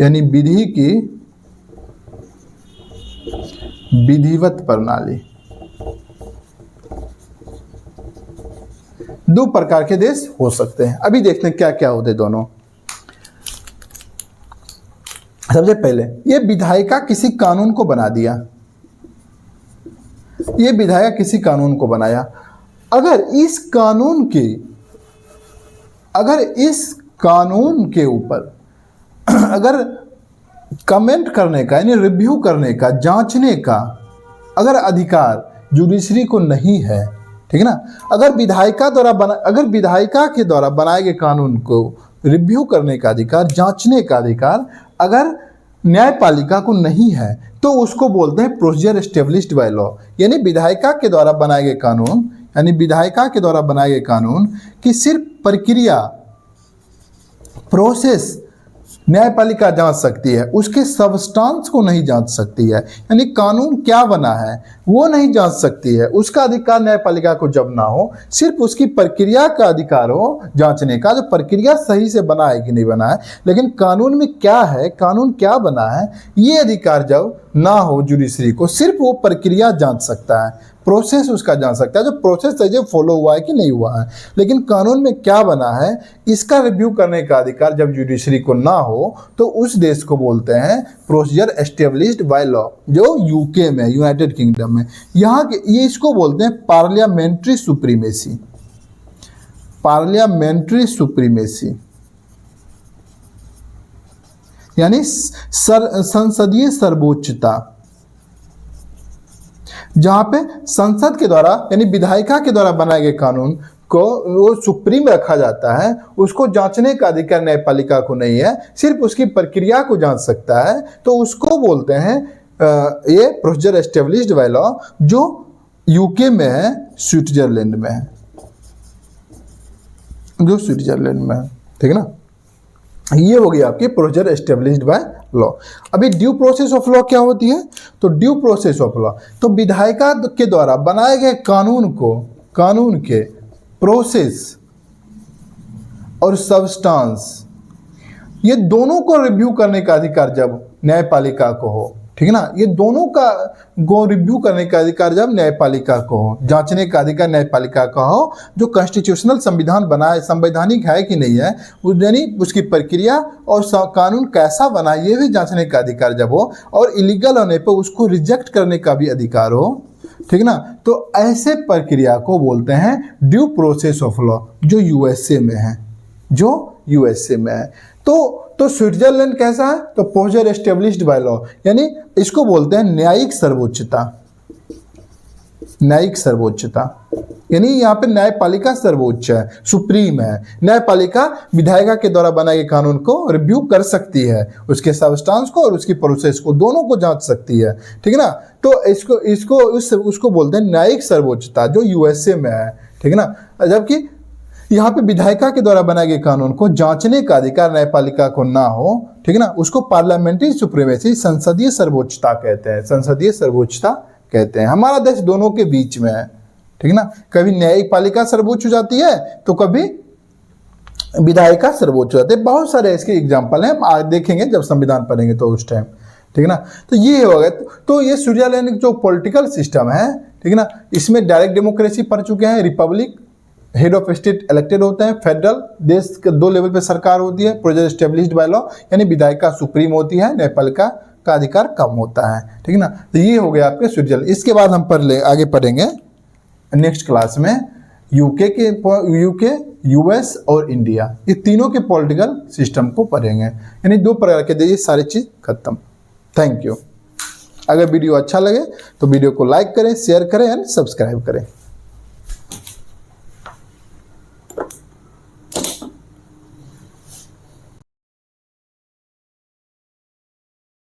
यानी विधि की विधिवत प्रणाली। दो प्रकार के देश हो सकते हैं। अभी देखते हैं क्या क्या होते दोनों। सबसे पहले ये विधायिका किसी कानून को बना दिया, ये विधायक किसी कानून को बनाया। अगर इस कानून के ऊपर अगर कमेंट करने का, यानी रिव्यू करने का, जांचने का अगर अधिकार जुडिशरी को नहीं है, ठीक है ना, अगर विधायिका के द्वारा बनाए गए कानून को रिव्यू करने का अधिकार, जांचने का अधिकार अगर न्यायपालिका को नहीं है, तो उसको बोलते हैं प्रोसीजर एस्टेब्लिश्ड बाय लॉ, यानी विधायिका के द्वारा बनाए गए कानून, यानी विधायिका के द्वारा बनाए गए कानून की सिर्फ प्रक्रिया, प्रोसेस न्यायपालिका जांच सकती है, उसके सबस्टांस को नहीं जांच सकती है, यानी कानून क्या बना है वो नहीं जांच सकती है। उसका अधिकार न्यायपालिका को जब ना हो, सिर्फ उसकी प्रक्रिया का अधिकार हो जांचने का, जो प्रक्रिया सही से बना है कि नहीं बना है, लेकिन कानून में क्या है, कानून क्या बना है, ये अधिकार जब ना हो जुडिशरी को, सिर्फ वो प्रक्रिया जांच सकता है, प्रोसेस उसका जान सकता है, जो प्रोसेस सही से फॉलो हुआ है कि नहीं हुआ है। लेकिन कानून में क्या बना है इसका रिव्यू करने का अधिकार जब जुडिशरी को ना हो, तो उस देश को बोलते हैं प्रोसीजर एस्टेब्लिश्ड बाय लॉ, जो यूके में, यूनाइटेड किंगडम में। यहाँ के ये इसको बोलते हैं पार्लियामेंट्री सुप्रीमेसी, पार्लियामेंट्री सुप्रीमेसी, यानी संसदीय सर्वोच्चता, जहां पे संसद के द्वारा, यानी विधायिका के द्वारा बनाए गए कानून को वो सुप्रीम रखा जाता है, उसको जांचने का अधिकार न्यायपालिका को नहीं है, सिर्फ उसकी प्रक्रिया को जांच सकता है, तो उसको बोलते हैं ये प्रोसीजर एस्टेब्लिश्ड बाय लॉ, जो यूके में है, स्विट्जरलैंड में है, जो स्विट्जरलैंड में है, ठीक है ना। ये हो गई आपकी प्रोसीजर एस्टेब्लिश्ड बाय लॉ। अभी ड्यू प्रोसेस ऑफ लॉ क्या होती है? तो ड्यू प्रोसेस ऑफ लॉ, तो विधायिका के द्वारा बनाए गए कानून को, कानून के प्रोसेस और सबस्टांस, ये दोनों को रिव्यू करने का अधिकार जब न्यायपालिका को हो, ठीक है ना, ये दोनों का को रिव्यू करने का अधिकार जब न्यायपालिका को हो, जांचने का अधिकार न्यायपालिका का हो, जो कॉन्स्टिट्यूशनल संविधान बना है, संवैधानिक है कि नहीं है, यानी उसकी प्रक्रिया और कानून कैसा बना ये भी जांचने का अधिकार जब हो, और इलीगल होने पर उसको रिजेक्ट करने का भी अधिकार हो, ठीक ना, तो ऐसे प्रक्रिया को बोलते हैं ड्यू प्रोसेस ऑफ लॉ, जो यूएसए में है, जो यूएसए में है। तो स्विट्जरलैंड कैसा है? तो प्रोसीजर एस्टेब्लिश्ड बाय लॉ, यानी इसको बोलते हैं न्यायिक सर्वोच्चता, न्यायिक सर्वोच्चता, यानी यहाँ पे न्यायपालिका सर्वोच्च है, सुप्रीम है। न्यायपालिका विधायिका के द्वारा बनाए गए कानून को रिव्यू कर सकती है, उसके सबस्टांस को और उसकी प्रोसेस को, दोनों को जांच सकती है, ठीक है ना। तो उसको बोलते हैं न्यायिक सर्वोच्चता, जो यूएसए में है, ठीक है ना। जबकि यहाँ पे विधायिका के द्वारा बनाए गए कानून को जांचने का अधिकार न्यायपालिका को ना हो, ठीक है ना, उसको पार्लियामेंट्री सुप्रीमेसी, संसदीय सर्वोच्चता कहते हैं, संसदीय सर्वोच्चता कहते हैं। हमारा देश दोनों के बीच में है, ठीक है ना, कभी न्यायपालिका सर्वोच्च हो जाती है तो कभी विधायिका सर्वोच्च हो जाती है। बहुत सारे इसके एग्जाम्पल हैं, हम आज देखेंगे जब संविधान पढ़ेंगे तो उस टाइम, ठीक है ना। तो ये हो गया। तो ये स्विट्जरलैंड जो पॉलिटिकल सिस्टम है, ठीक है ना, इसमें डायरेक्ट डेमोक्रेसी पढ़ चुके हैं, Republic, head of state elected होते हैं, फेडरल, देश के 2 लेवल पे सरकार होती है, प्रोजेक्ट स्टेब्लिश्ड बाय लॉ, यानी विधायिका सुप्रीम होती है, न्यायपालिका का अधिकार कम होता है, ठीक है ना। तो ये हो गया आपके स्विट्जरलैंड। इसके बाद हम आगे पढ़ेंगे नेक्स्ट क्लास में यूके, यूएस और इंडिया, ये तीनों के पॉलिटिकल सिस्टम को पढ़ेंगे, यानी 2 प्रकार के ये सारी चीज खत्म। Thank you. अगर वीडियो अच्छा लगे तो वीडियो को लाइक करें, शेयर करें एंड सब्सक्राइब करें।